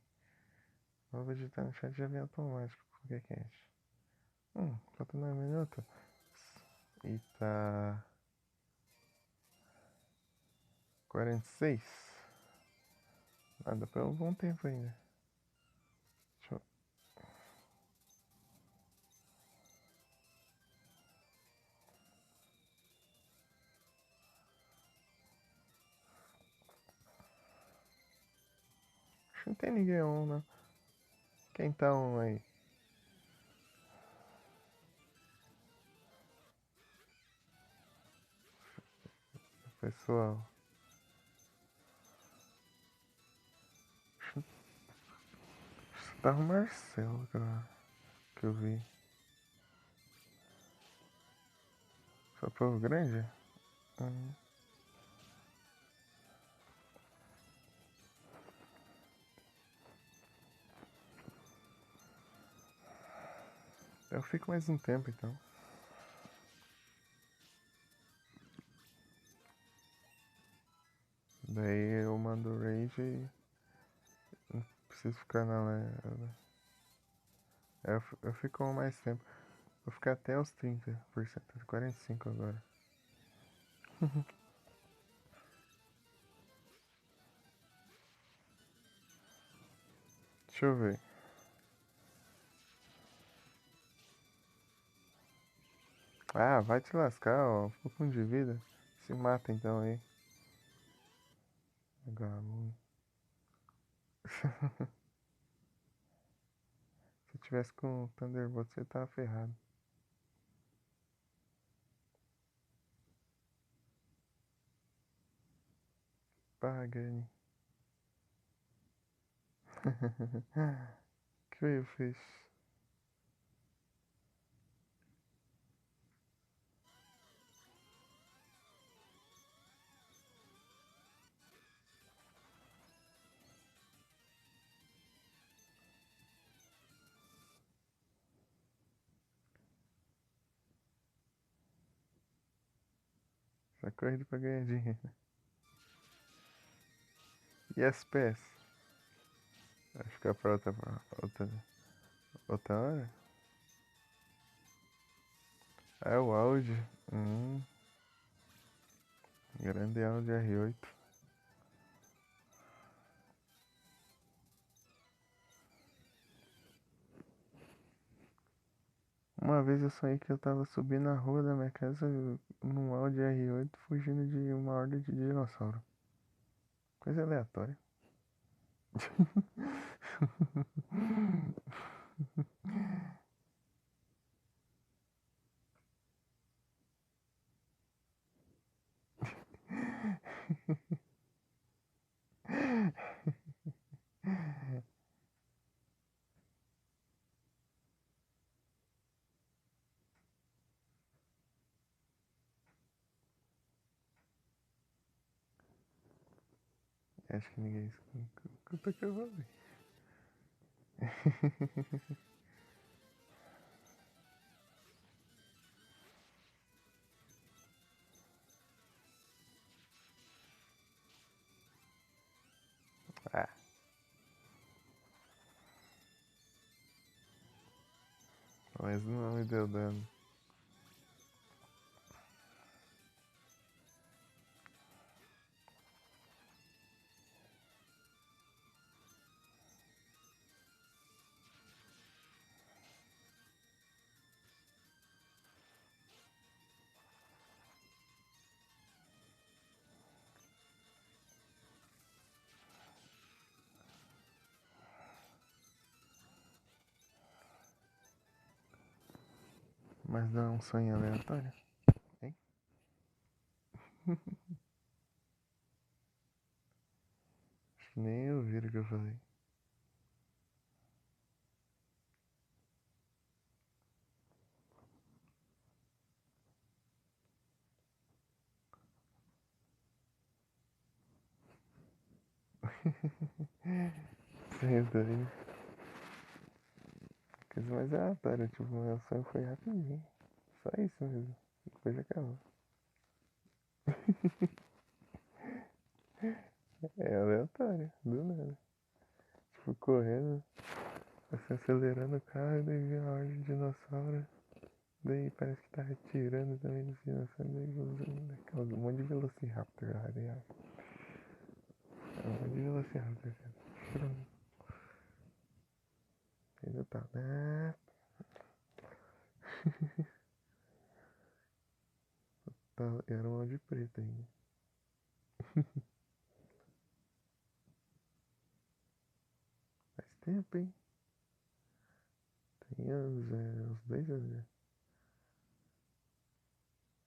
Vou digitar no chat de avião automático. Por que é isso? Falta 9 minutos. E tá. 46. Dá pra um bom tempo ainda. Deixa eu. Acho que não tem ninguém on, não. Quem tá on aí? Pessoal. Tá o Marcelo, cara. Que eu vi. Só Povo Grande? Eu fico mais um tempo então. Daí eu mando raid e não preciso ficar na leva. Eu fico mais tempo. Vou ficar até os 30%, 45 agora. Deixa eu ver. Ah, vai te lascar, ó. Um pouquinho de vida. Se mata então aí. Vagabundo. Se eu tivesse com o Thunderbolt, você tava ferrado. Pagani. Que eu fiz? Só corrida pra ganhar dinheiro. E SPS? Vai ficar pra outra hora? Ah, é o áudio. Grande áudio R8. Uma vez eu sonhei que eu tava subindo a rua da minha casa num Audi R8 fugindo de uma horda de dinossauro. Coisa aleatória. Acho que ninguém escuta que eu vou ver. Ah, mas não me deu dano. Mas não é um sonho aleatório, hein? Acho que nem ouviram o que eu falei. Senta aí. Coisa mais aleatória, tipo, meu sonho foi rapidinho. Só isso mesmo. Depois já acabou. É aleatório, do nada. Tipo, correndo, assim, acelerando o carro, daí vi a horda de dinossauro. Daí parece que tá retirando também dos dinossauros. Daí um monte de Velociraptor lá, daí, ó. É um monte de Velociraptor, cara. Ainda tá, né? Tá, era um de preto ainda. Faz tempo, hein? Tem anos, uns 2 anos já.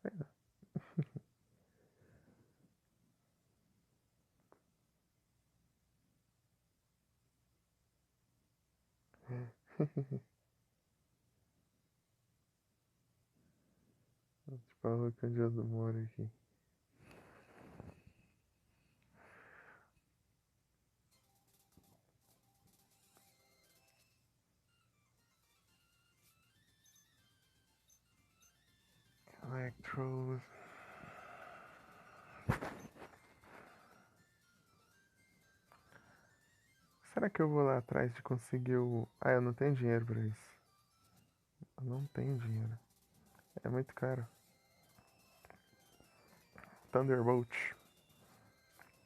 Sei lá. Tipo, a rua que onde eu moro aqui. Electros. Será que eu vou lá atrás de conseguir o. Ah, eu não tenho dinheiro pra isso. Eu não tenho dinheiro. É muito caro. Thunderbolt.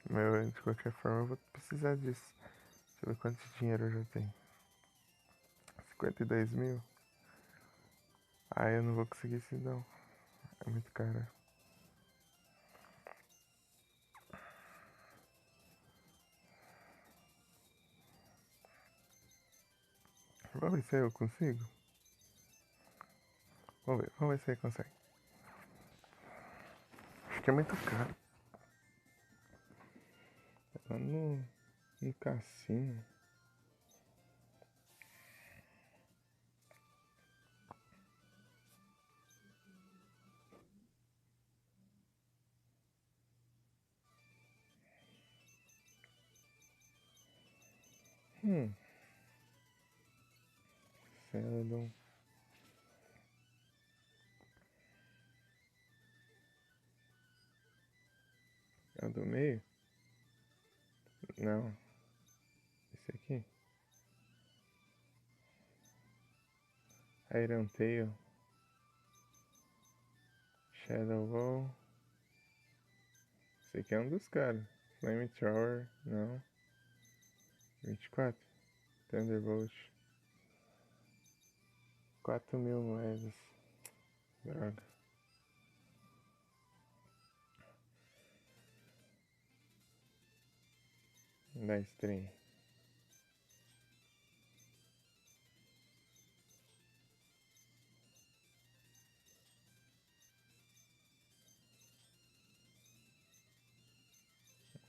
Meu, de qualquer forma, eu vou precisar disso. Deixa eu ver quanto de dinheiro eu já tenho. 52 mil? Ah, eu não vou conseguir isso não. É muito caro. Vamos ver se eu consigo. Vamos ver se ele consegue. Acho que é muito caro. É lá no cassino. Hum. Celadon. É o do meio? Não. Esse aqui. Iron Tail. Shadow Ball. Esse aqui é um dos caras. Flame Thrower. Não. 24. Thunderbolt. 4.000 moedas. Droga. Dá stream.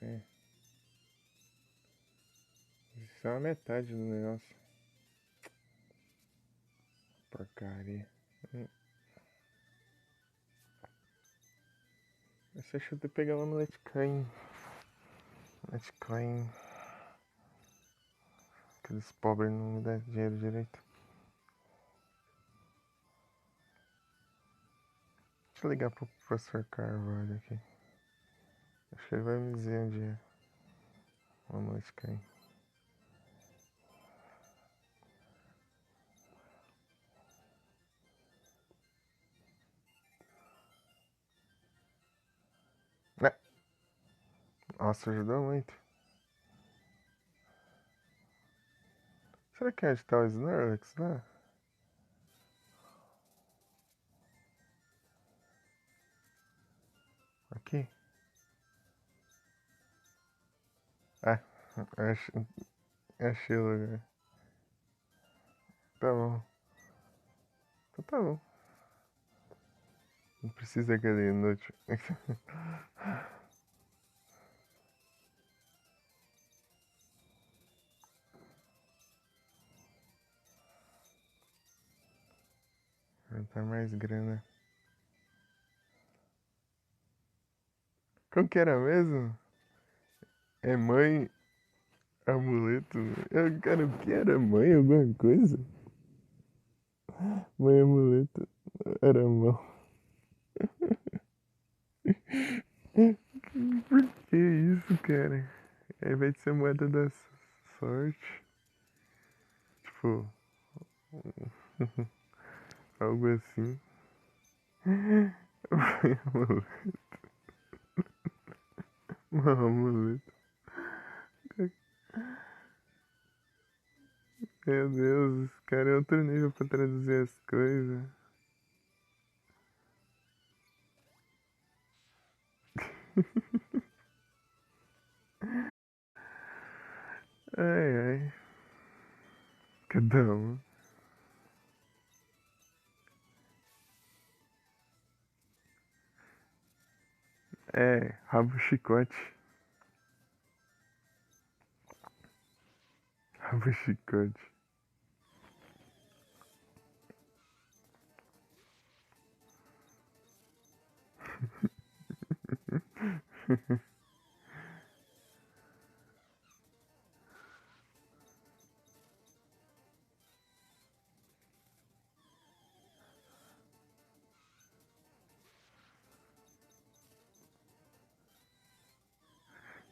É. Isso é a metade do negócio. Porcaria. Essa acho que eu pegar uma Letcoin. Letcoin. Aqueles pobres não me dão dinheiro direito. Deixa eu ligar pro professor Carvalho aqui. Acho que ele vai me dizer onde é. Uma Letcoin. Né? Nossa, ajudou muito. Será que é onde tá o Snorlax lá? Aqui? Ah, achei o lugar. Tá bom. Então tá bom. Não precisa daquele inútil. Tá mais grana. Como que era mesmo? É mãe, amuleto. Eu, cara, o que era mãe? Alguma coisa? Mãe, amuleto. Era mão. Por que isso, cara? Ao invés de ser moeda da sorte. Tipo, algo assim. Mãe, amuleto. Mão, amuleto. Meu Deus, esse cara é outro nível pra traduzir as coisas. Ai, ai. Cada um. É, rabo chicote. Rabo chicote.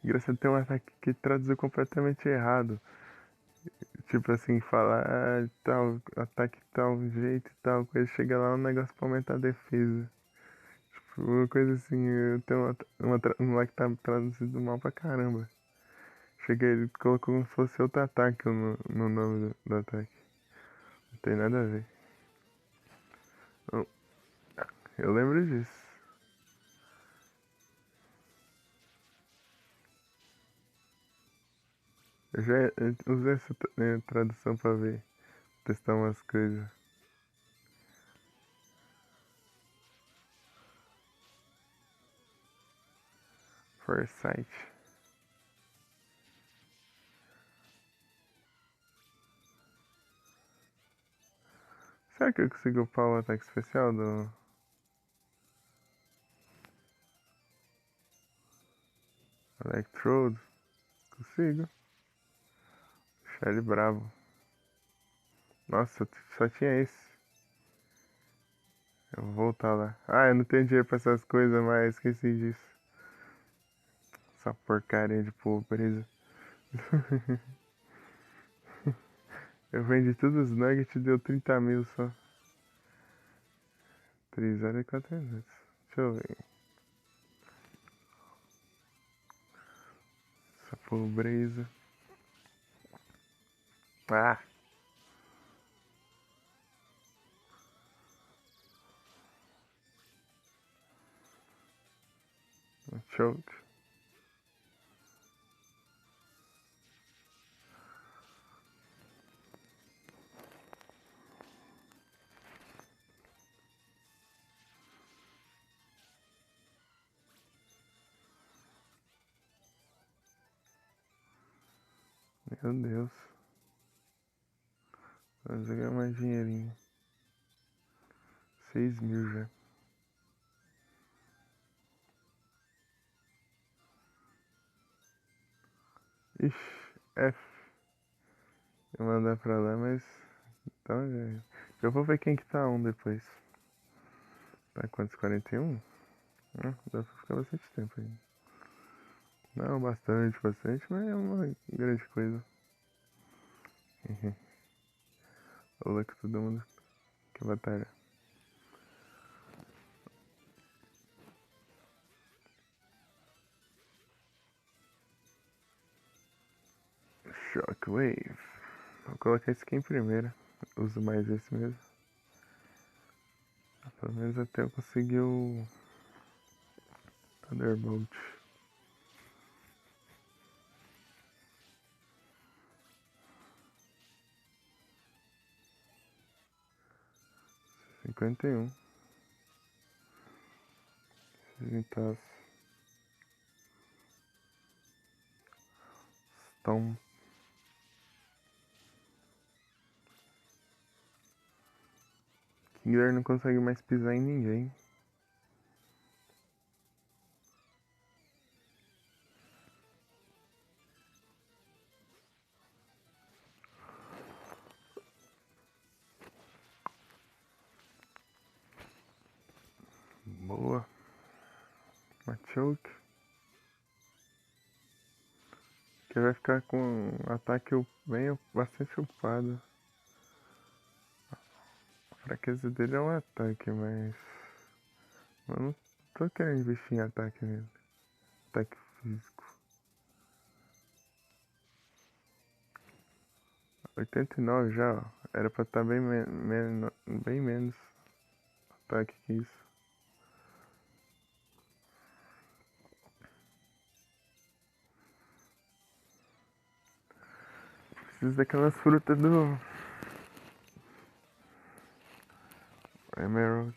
Engraçado ter um ataque que traduziu completamente errado. Tipo assim, falar tal, ataque tal jeito e tal coisa. Chega lá um negócio pra aumentar a defesa. Tipo, uma coisa assim, eu tenho um lá que tá traduzido mal pra caramba. Chega ele colocou como se fosse outro ataque no nome do ataque. Não tem nada a ver. Não, eu lembro disso. Eu já usei essa tradução pra ver, testar umas coisas. Foresight. Será que eu consigo upar o ataque especial do Electrode? Consigo. Deixar ele bravo. Nossa, só tinha esse. Eu vou voltar lá. Ah, eu não tenho dinheiro pra essas coisas, mas esqueci disso. Essa porcaria de pobreza. Eu vendi todos os nuggets e deu 30 mil só. 3 horas e 4 minutos. Deixa eu ver. Essa pobreza. Ah! Choke. Meu Deus. Vou jogar mais dinheirinho. 6 mil já. Ixi, F. Eu mandar pra lá, mas. Então já. Eu vou ver quem que tá um depois. Tá quantos? 41? Dá pra ficar bastante tempo aí. Não, bastante, bastante, mas é uma grande coisa. Olha que todo mundo quer batalha. Shockwave. Vou colocar esse aqui em primeiro. Uso mais esse mesmo. Pelo menos até eu conseguir o Thunderbolt. Cinquenta e um. visitas estão Kingler não consegue mais pisar em ninguém. Boa. Machoke. Que vai ficar com um ataque bem bastante upado. A fraqueza dele é um ataque, mas eu não tô querendo investir em ataque nele. Ataque físico. 89 já, ó. Era pra estar bem menos ataque que isso. Preciso daquelas frutas do Emerald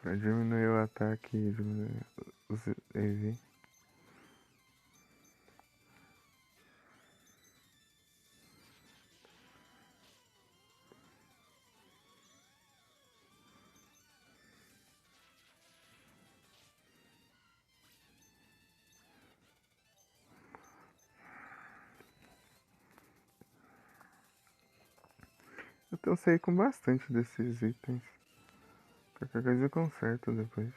pra diminuir o ataque e diminuir os EV. Eu sei com bastante desses itens. Qualquer coisa eu conserto depois.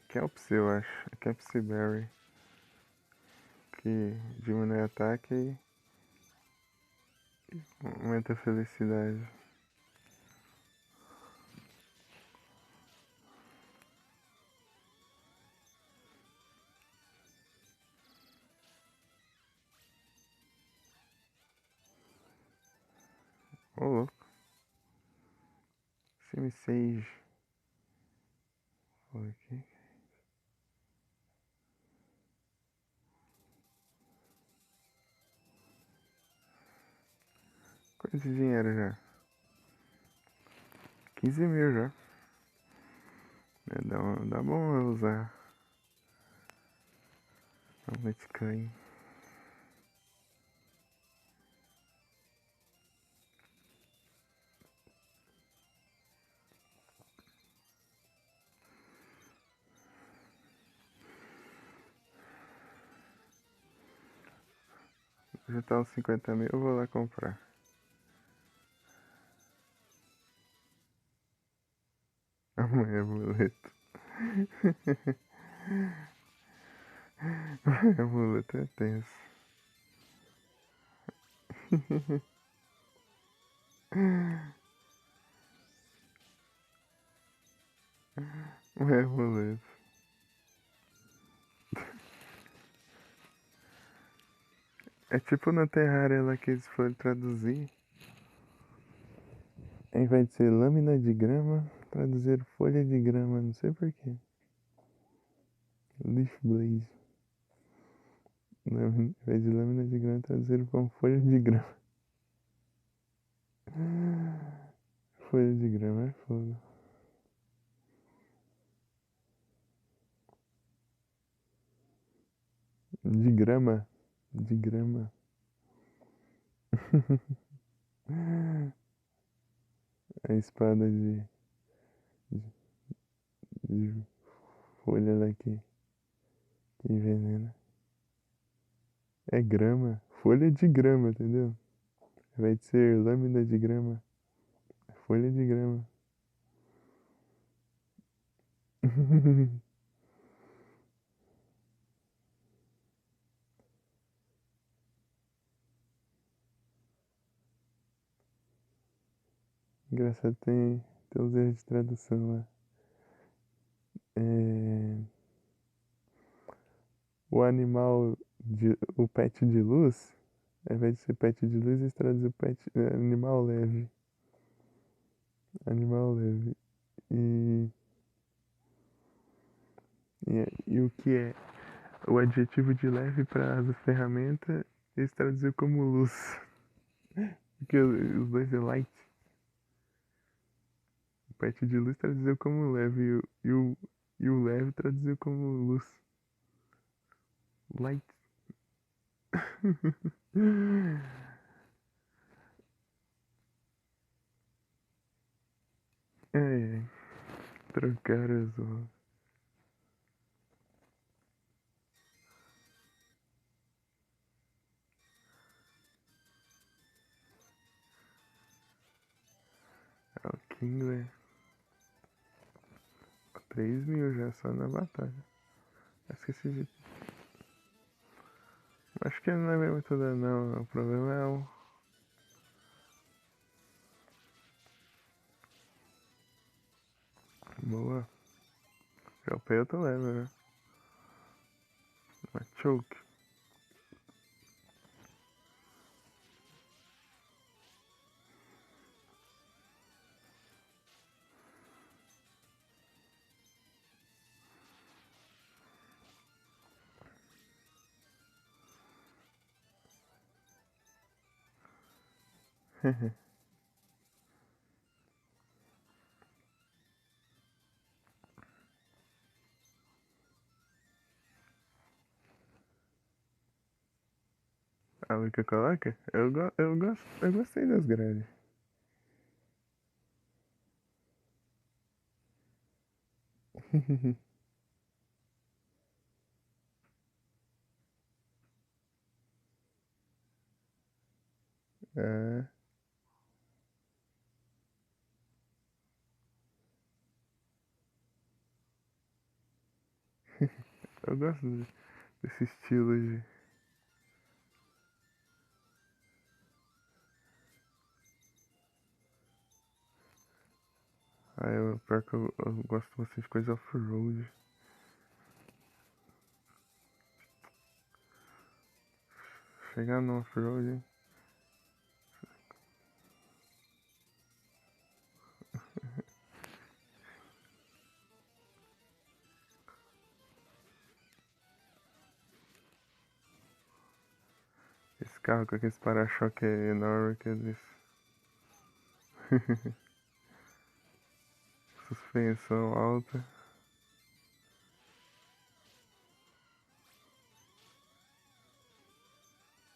Kelps, eu acho. Kelps Berry. Que diminui ataque e aumenta a felicidade. Ô louco. Semi-Sage. Olha aqui. Quanto dinheiro já? 15 mil já. Dá bom eu usar. A Bitcoin. Já tá uns 50 mil, eu vou lá comprar. Amanhã, boleto. Amanhã, boleto é tenso. Amanhã, boleto. É tipo na Terraria lá que eles foram traduzir. Ao invés de ser lâmina de grama, traduzir folha de grama, não sei porquê. Leaf Blaze. Ao invés de lâmina de grama, traduzir como folha de grama. Folha de grama é foda. De grama. De grama. A espada de folha lá que envenena. É grama. Folha de grama, entendeu? Vai ser lâmina de grama. É folha de grama. Engraçado, tem uns erros de tradução lá. O animal, o pet de luz, ao invés de ser pet de luz, eles traduzem animal leve. Animal leve. E o que é o adjetivo de leve para a ferramenta, eles traduziram como luz. Porque os dois é light. Parte de luz traduziu como leve e o leve traduziu como luz. Light. É, trocar as vozes. É o Kingler. 3.000 já só na batalha. Esqueci de. Acho que não é mesmo toda não. O problema é o. Boa. Já upei outro level, né? Uma choke. A Wicca coloca? Eu gostei das grades. É, eu gosto desse estilo de. Ah, pior que eu gosto bastante de coisa off-road. Chegar no off-road. Esse carro com aquele para-choque enorme que eles. Suspensão alta.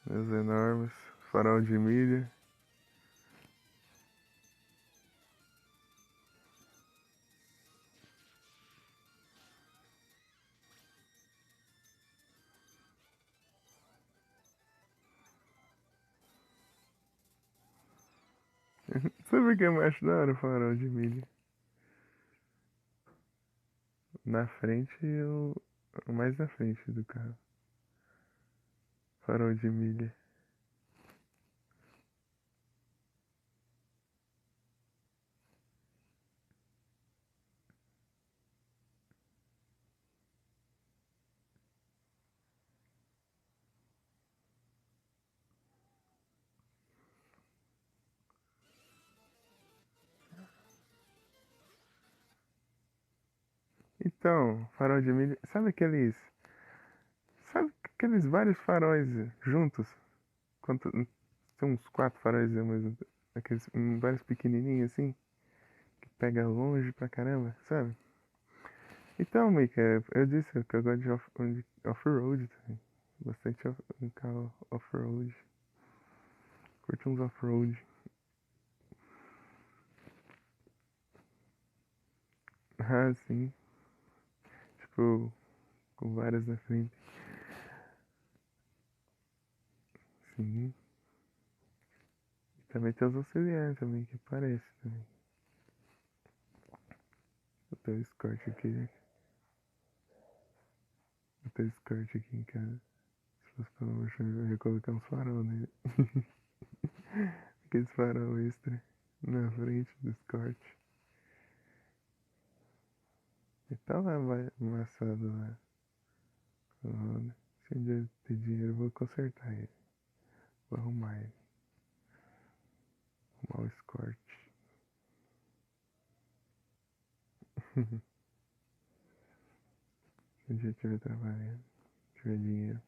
Os enormes. Farol de milha. Sabe o que eu acho da hora o farol de milha? Na frente, o mais na frente do carro. Farol de milha. Então, farol de milha. Sabe aqueles vários faróis juntos? Quanto, tem uns 4 faróis ao mesmo tempo. Aqueles vários pequenininhos assim. Que pega longe pra caramba, sabe? Então, Mika, eu disse que eu gosto de off-road também. Bastante um carro off-road. Curti uns off-road. Ah, sim. Tipo, com várias na frente. Sim. E também tem os auxiliares também, que parece também. Eu tenho Escort aqui. Eu tenho Escort aqui em casa. Se fosse pelo amor de Deus, eu ia colocar uns farol nele. Aqueles farol extra na frente do Escort. E tá lá amassado lá. Roda. Se um dia eu ter dinheiro, eu vou consertar ele. Vou arrumar ele. Arrumar o Escort. Se um dia eu estiver trabalhando, tiver dinheiro,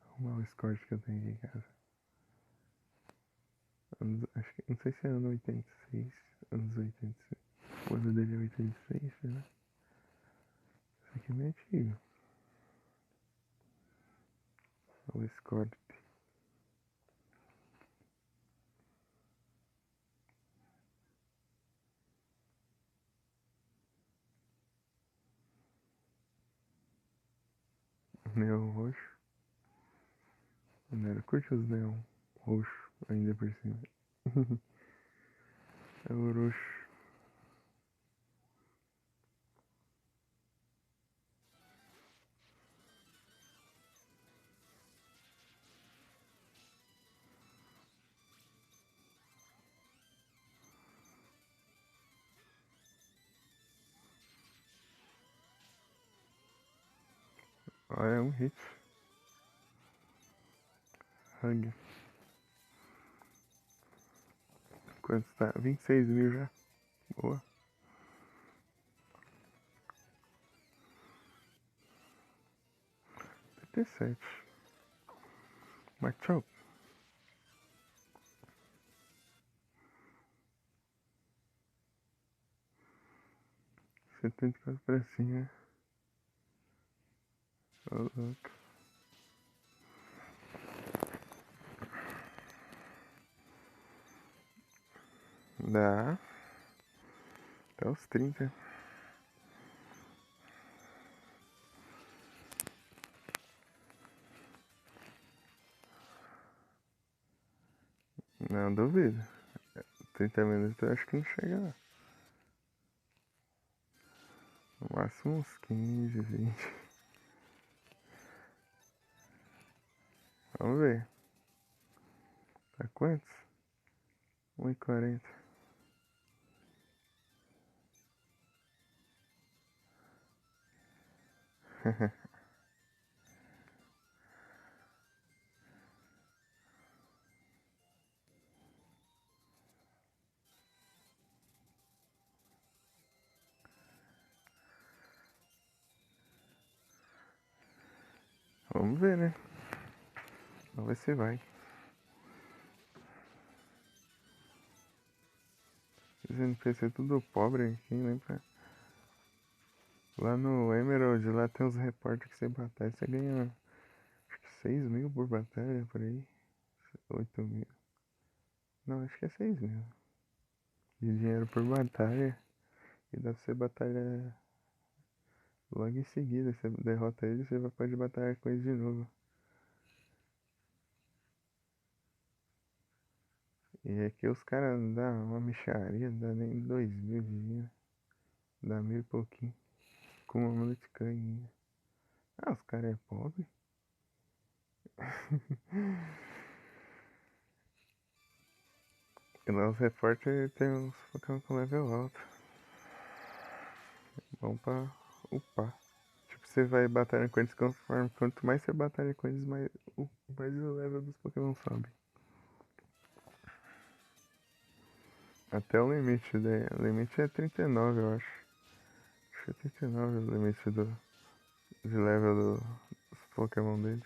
arrumar o Escort que eu tenho aqui em casa. Acho que, não sei se é ano 86, anos 86. O ano dele é 86, né? Isso aqui é meio antigo. O Escort. Neon roxo. Não curte os neon roxo ainda por cima. É o roxo. Olha, é um hit. Hug. Quanto está? 26 mil já. Boa. 37. Machop. 74 pra cima. Ô, louco. Dá. Até os 30. Não, duvido. 30 minutos eu acho que não chega lá. No máximo uns 15, 20. Vamos ver. Tá quantos? 1,40. Vamos ver, né? Vamos ver se vai. Os NPC tudo pobre aqui, né? Lá no Emerald, lá tem uns repórteres que você batalha, você ganha acho que 6 mil por batalha, por aí. 8 mil. Não, acho que é 6 mil. De dinheiro por batalha. E dá pra você batalhar logo em seguida. Você derrota ele, você pode batalhar com ele de novo. E aqui os caras dão uma mixaria, não dá nem 2 mil de dinheiro. Dá mil e pouquinho. Com uma multican ainda. Ah, os caras é pobre. E lá os repórteres tem uns Pokémon com level alto. Bom pra upar. Tipo, você vai batalhando com eles conforme. Quanto mais você batalha com eles, mais o level dos Pokémon sobe. Até o limite, né? O limite é 39, eu acho. Acho que é 39 o limite de level dos Pokémon deles.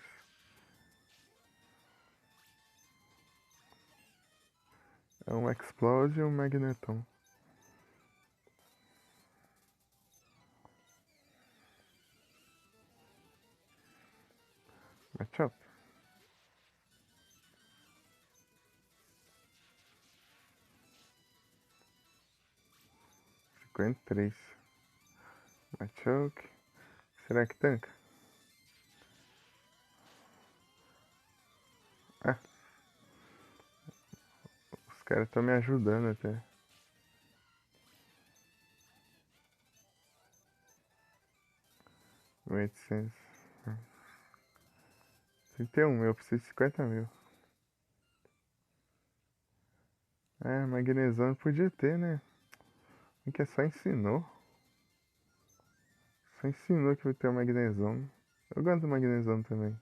É um Explode e um Magneton. Matchup. 53. Machoke. Será que tanca? Ah, os caras estão me ajudando até. 1.800. 31 mil, eu preciso de 50 mil. Ah, Magnezone podia ter, né? Que só ensinou. Só ensinou que vai ter o Magnezone. Eu gosto do Magnezone também.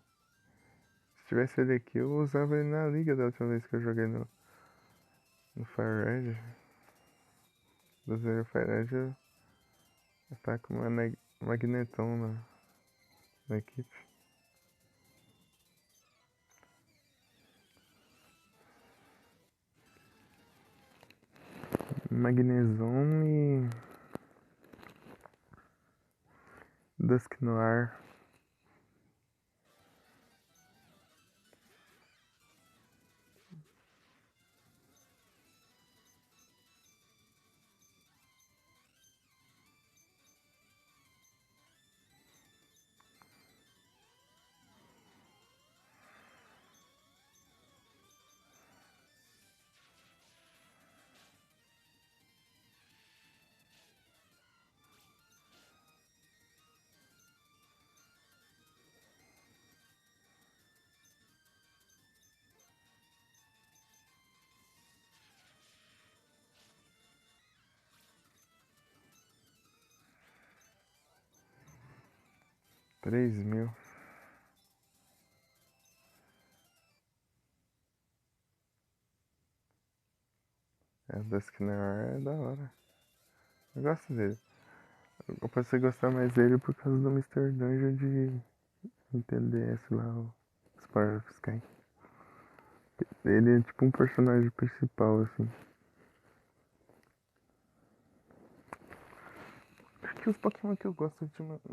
Se tivesse ele aqui, eu usava ele na liga da última vez que eu joguei no Fire Red. Do Zero Fire Red, eu tava com uma Magneton na equipe. Magneson e Dusknoir. $3.000. O Dusknoir é da hora. Eu gosto dele. Eu posso gostar mais dele por causa do Mr. Dungeon de entender lá, os Power of Sky. Ele é tipo um personagem principal, assim. Acho que os Pokémon que eu gosto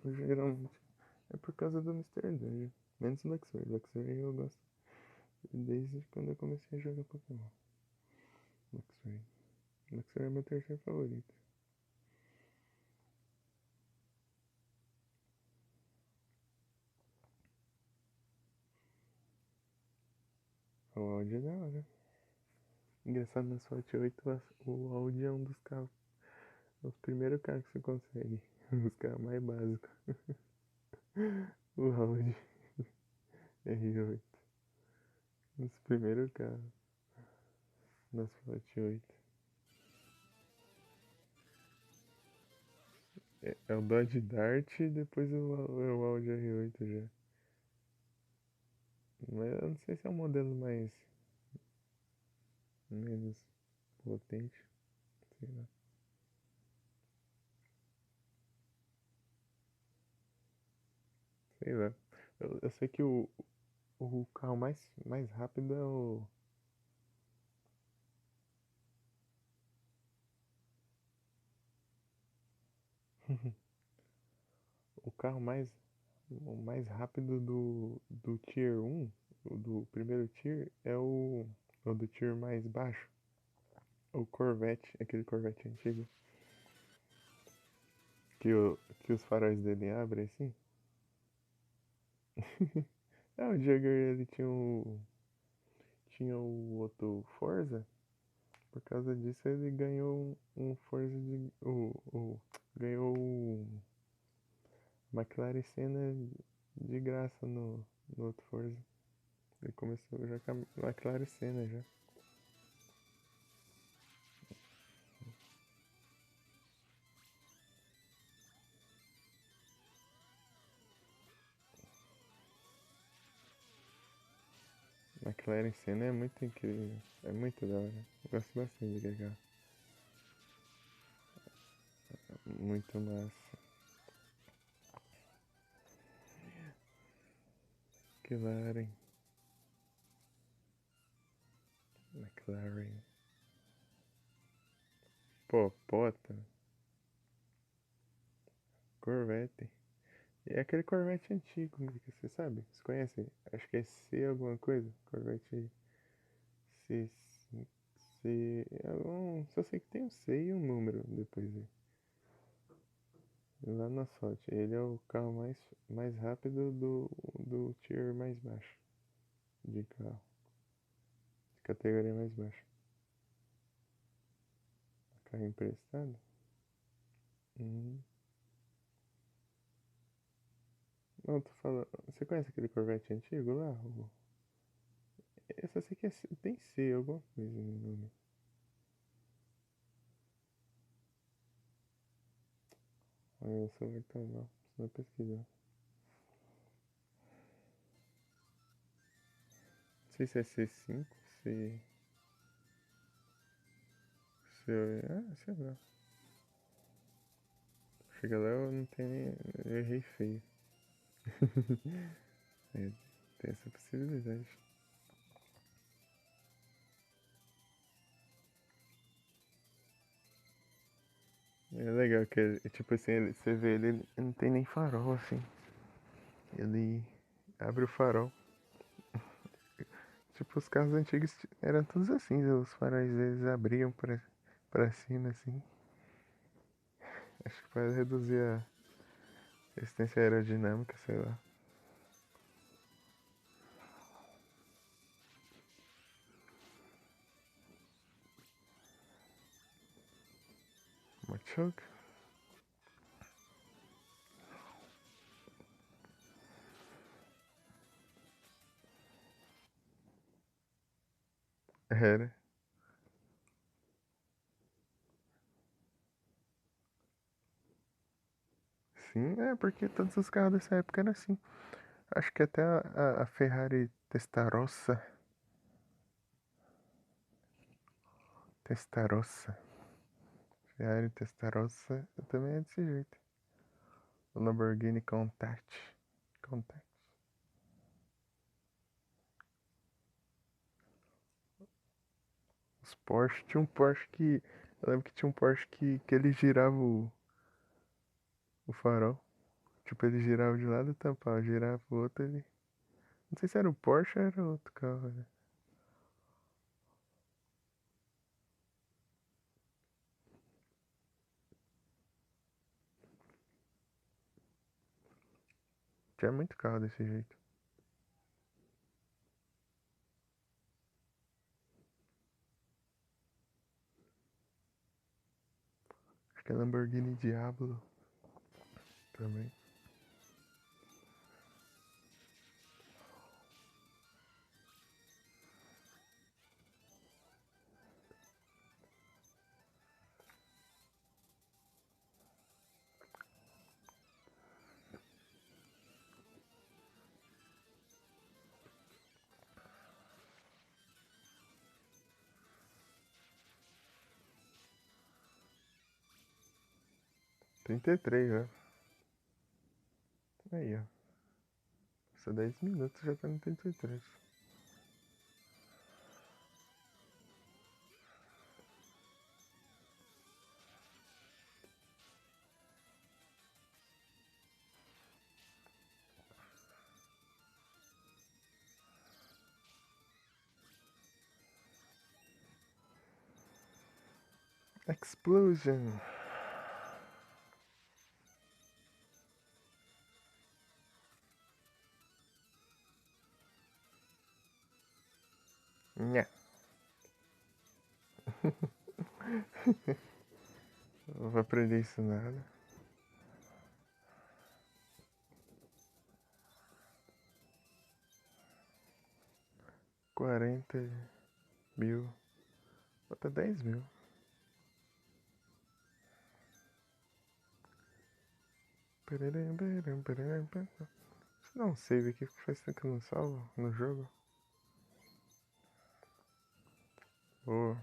geralmente é por causa do Mr. Dungeon. Menos o Luxray. Luxray eu gosto desde quando eu comecei a jogar Pokémon. Luxray. Luxray é meu terceiro favorito. O Audi é da hora. Engraçado, na SWAT 8 o Audi é um dos carros. É o primeiro carro que você consegue. Um dos carros mais básicos. O Audi R8. Os primeiros carros na SWAT 8. É o Dodge Dart e depois o Audi R8 já. Mas eu não sei se é um modelo mais. Menos potente. Sei lá. Sei lá. Eu sei que o carro mais rápido é o. O carro o mais rápido do Tier 1, do primeiro Tier, é o do Tier mais baixo. O Corvette, aquele Corvette antigo. Que os faróis dele abrem assim. O Jagger ele tinha o outro Forza. Por causa disso ele ganhou um Forza ganhou o McLaren Senna de graça no outro Forza. Ele começou já com a McLaren Senna já. McLaren Senna é muito incrível. É muito da hora. Eu gosto bastante de carro. Muito massa. McLaren. McLaren. Pô, Pota. Corvette. E é aquele Corvette antigo, Mica, você sabe? Você conhece? Acho que é C alguma coisa. Corvette C. C. Só sei que tem um C e um número depois aí. Lá na sorte. Ele é o carro mais rápido do tier mais baixo de carro. De categoria mais baixa. Carro emprestado? Uhum. Não, tô falando. Você conhece aquele Corvette antigo lá? Eu só sei que tem C, alguma coisa no nome. Olha, o celular tá mal. Precisa pesquisar. Não sei se é C5, se. Se eu. Sei lá. Chega lá, eu não tenho nem. Eu errei feio. É, tem essa possibilidade. É legal que, tipo assim, você vê ele não tem nem farol, assim. Ele abre o farol. Tipo, os carros antigos eram todos assim, os faróis deles abriam pra cima, assim. Acho que para reduzir a resistência aerodinâmica, sei lá. Machoke? Era. Sim, é porque todos os carros dessa época eram assim. Acho que até a Ferrari Testarossa. Testarossa. Ferrari Testarossa também é desse jeito. O Lamborghini Countach. Countach. Os Porsche. Tinha um Porsche que. Eu lembro que tinha um Porsche que ele girava o farol. Tipo, ele girava de um lado e tampava. Girava o outro, ele. Não sei se era o Porsche ou era outro carro, né? Tinha muito carro desse jeito. Acho que é Lamborghini Diablo também. Trinta e três já. Aí, ó. Só 10 minutos já tá no 33. Explosion. Nha. Não vou aprender isso nada. 40 mil. Bota 10 mil. Deixa eu dar um save aqui, porque faz tempo que eu não salvo no jogo. Boa.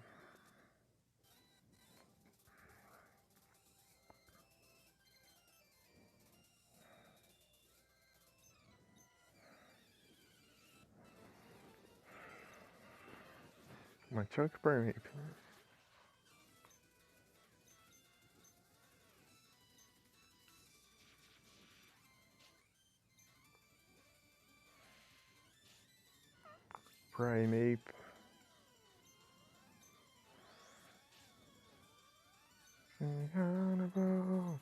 Uma choke permit. Prime Ape. Incredible.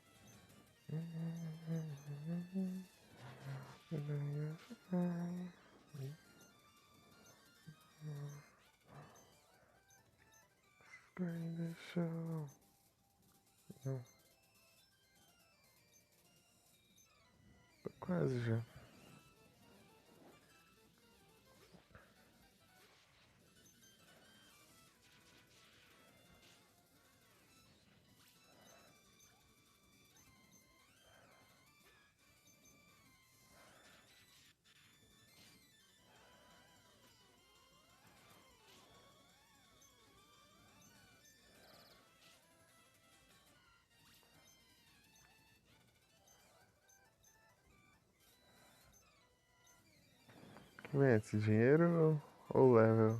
Great show. Tô quase já. Que vem esse dinheiro ou level?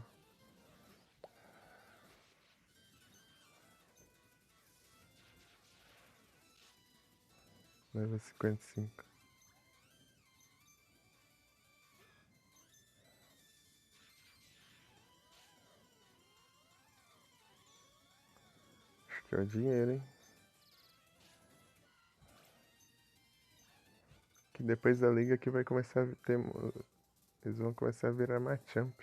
Leva 55. Acho que é o dinheiro, hein? Que depois da liga que vai começar a ter. Eles vão começar a virar Machamp.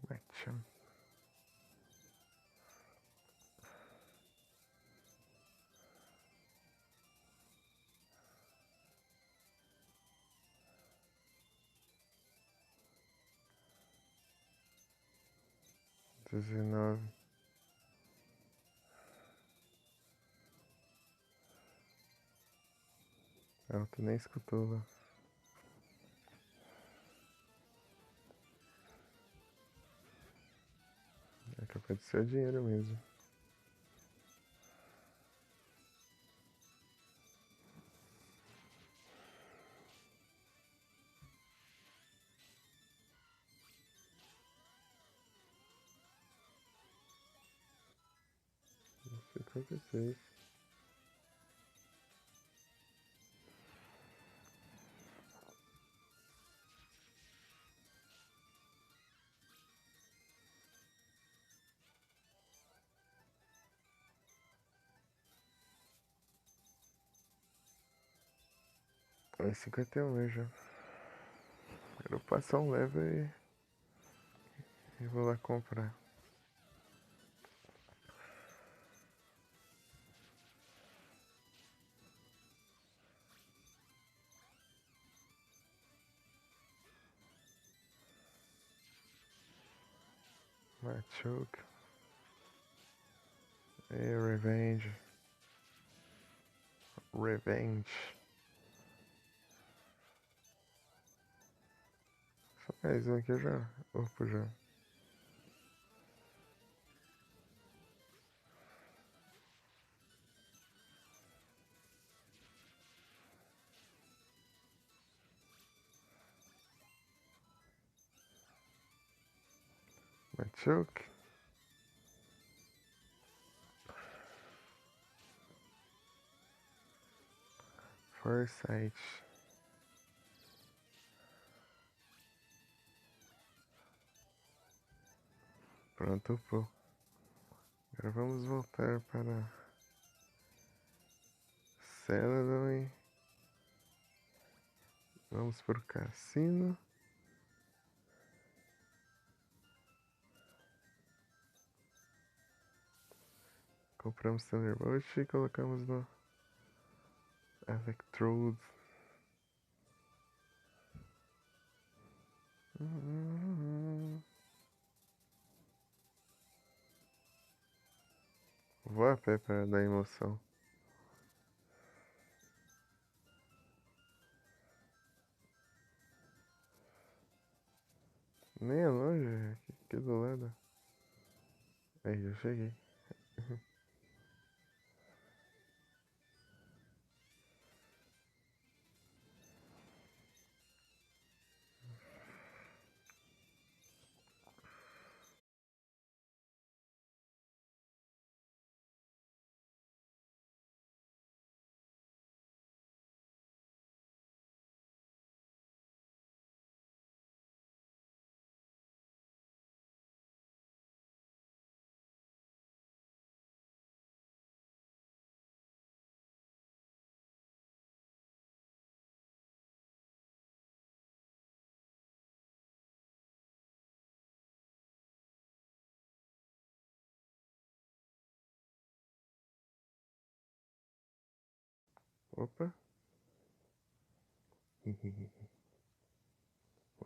Machamp. XIX. Não, tu nem escutou lá. É capaz de ser o dinheiro mesmo. Cinquenta e seis. É 51 mesmo. Quero passar um level e vou lá comprar. Machoke. E Revenge. Revenge. Só mais um aqui já. Opa, já. Machoke. Foresight. Pronto, pô. Agora vamos voltar para Celadon e vamos pro cassino. Compramos Thunderbolt e colocamos no Electrode. Vou a pé para dar emoção. Nem é longe, é aqui do lado. Aí, eu cheguei. Opa. Como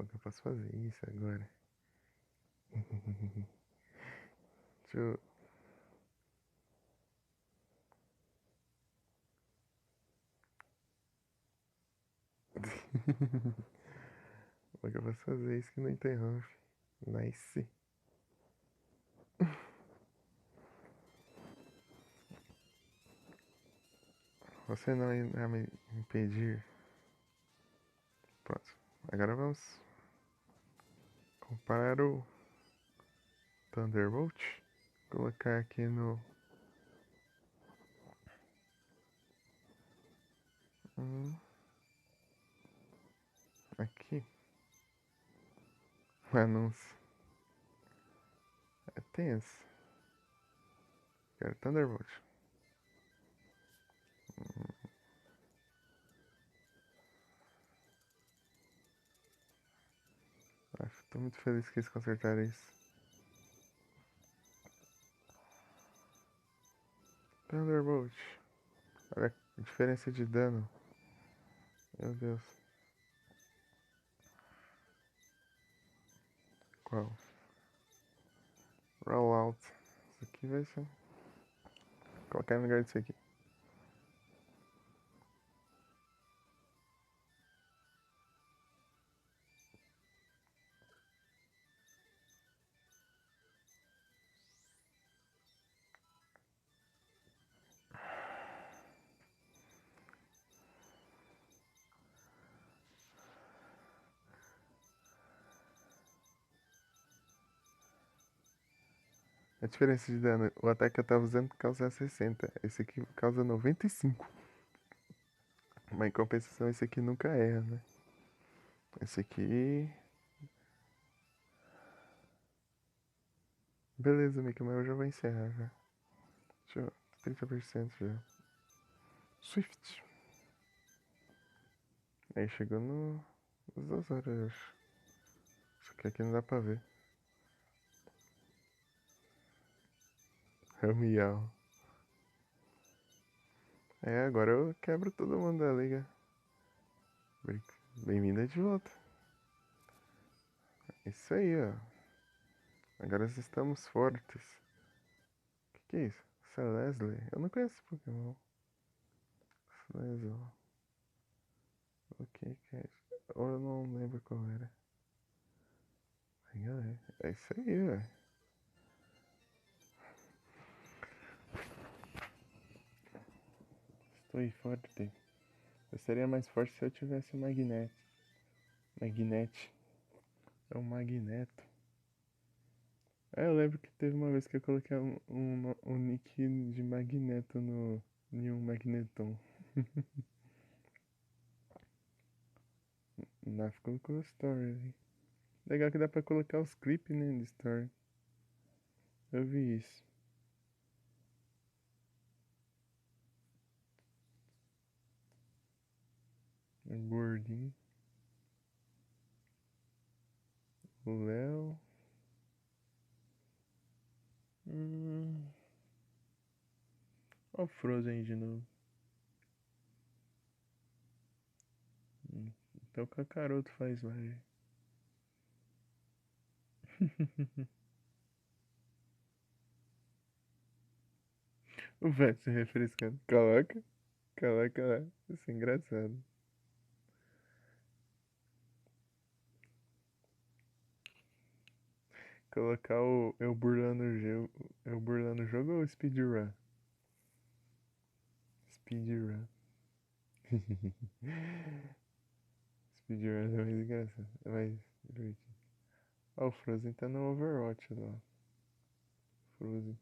que eu posso fazer isso agora? Deixa eu... Como que eu posso fazer isso que não interrompe? Nice. Você não irá me impedir. Pronto. Agora vamos comprar o Thunderbolt. Colocar aqui no Hum, aqui. O anúncio. É tenso. Quero Thunderbolt. Tô muito feliz que eles consertaram isso. Thunderbolt. Olha a diferença de dano. Meu Deus. Qual? Rollout. Isso aqui vai ser. Colocar no lugar disso aqui. A diferença de dano. O ataque que eu tava usando causa 60. Esse aqui causa 95. Mas em compensação, esse aqui nunca erra, né? Esse aqui. Beleza, Mika, mas eu já vou encerrar já. Deixa eu. 30% já. Swift. Aí chegou no. Nas 2 horas, eu acho. Só que aqui não dá pra ver. É o Miau. É, agora eu quebro todo mundo da liga. Bem-vinda de volta. Isso aí, ó. Agora estamos fortes. Que é isso? Isso é Leslie? Eu não conheço esse Pokémon. Leslie. O que é isso? Ou eu não lembro qual era. Ai, galera. É isso aí, velho. Estou forte. Eu seria mais forte se eu tivesse o Magneto. Magnete. É um Magneto. É, eu lembro que teve uma vez que eu coloquei um nick de Magneto no, em um Magneton. Naf colocou story ali. Legal que dá pra colocar os clipes, né, de story. Eu vi isso. Um gordinho. O Léo. Hum. Ó o Frozen de novo. Então o Kakaroto faz live. O velho se refrescando. Coloca. Coloca lá. Isso é engraçado. Colocar o eu burlando o jogo. Eu burlando o jogo ou speedrun? Speedrun. Speedrun é mais engraçado. É mais divertido. Ó, o Frozen tá no Overwatch lá. Frozen.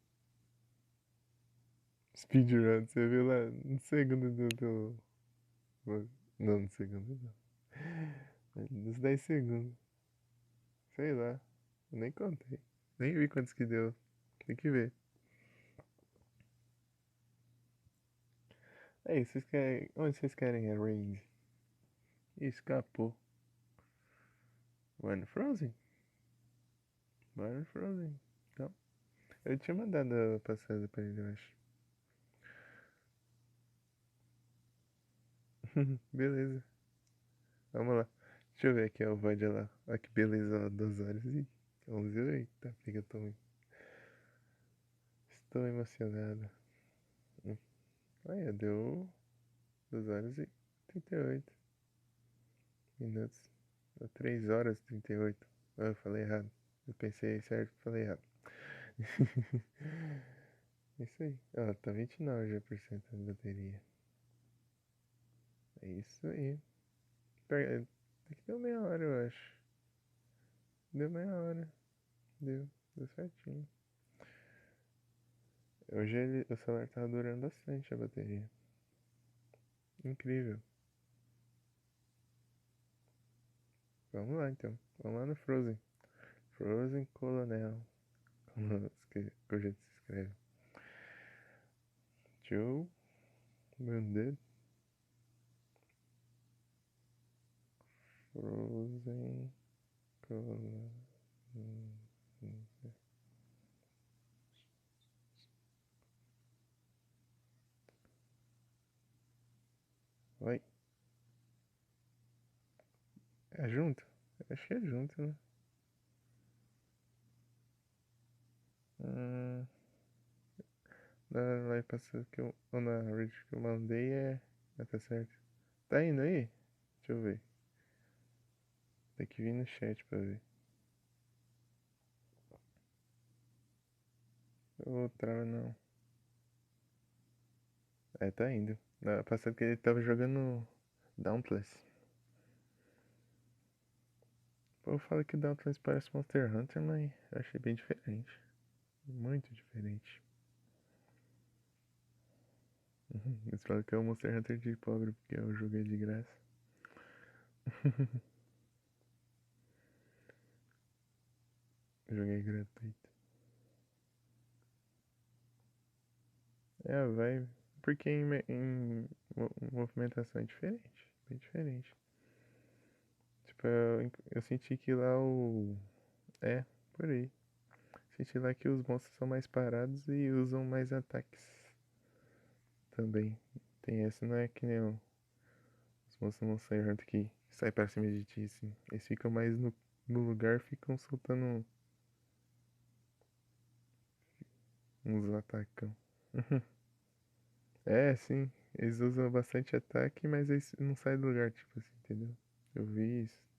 Speedrun, você viu lá no segundo do. Não, no segundo não. Nos 10 segundos. Sei lá. Eu nem contei. Nem vi quantos que deu. Tem que ver. Aí, vocês querem. Onde vocês querem a raid? Ih, escapou. Vai no Frozen? Vai no Frozen. Então. Eu tinha mandado a passada pra ele, eu acho. Beleza. Vamos lá. Deixa eu ver aqui, ó, o Void lá. Olha que beleza, ó, 2 horas e 11. Eita, pega, estou emocionado. Olha, deu 2 horas e 38 minutos. Deu 3 horas e 38. Ah, eu falei errado. Eu pensei certo, falei errado. Isso aí. Ó, tá 29 já por cento da bateria. É isso aí. Aqui deu meia hora, eu acho. Deu meia hora. Deu certinho. Hoje o celular tava durando bastante a bateria. Incrível. Vamos lá então. Vamos lá no Frozen. Frozen Colonel. Como que o jeito se escreve. Joe Bandit. Frozen Colonel. Oi. É junto? Acho que é junto, né? Hum, na live passada que eu. Ou na read que eu mandei é. Ah, tá certo. Tá indo aí? Deixa eu ver. Tem que vir no chat pra ver. Outra não. É, tá indo. Na passada que ele tava jogando Dauntless. Pô, eu falo que Dauntless parece Monster Hunter, mas eu achei bem diferente. Muito diferente. Eles falam que é o Monster Hunter de pobre, porque eu joguei de graça. Joguei gratuito. É, vai. Porque movimentação é diferente. Bem diferente. Tipo, eu senti que lá o. É, por aí. Senti lá que os monstros são mais parados e usam mais ataques. Também. Tem essa, não é que nem os monstros não saem Hunter que sai pra cima de ti, assim. Eles ficam mais no lugar, ficam soltando uns atacão. É, sim. Eles usam bastante ataque, mas eles não saem do lugar, tipo assim, entendeu? Eu vi isso.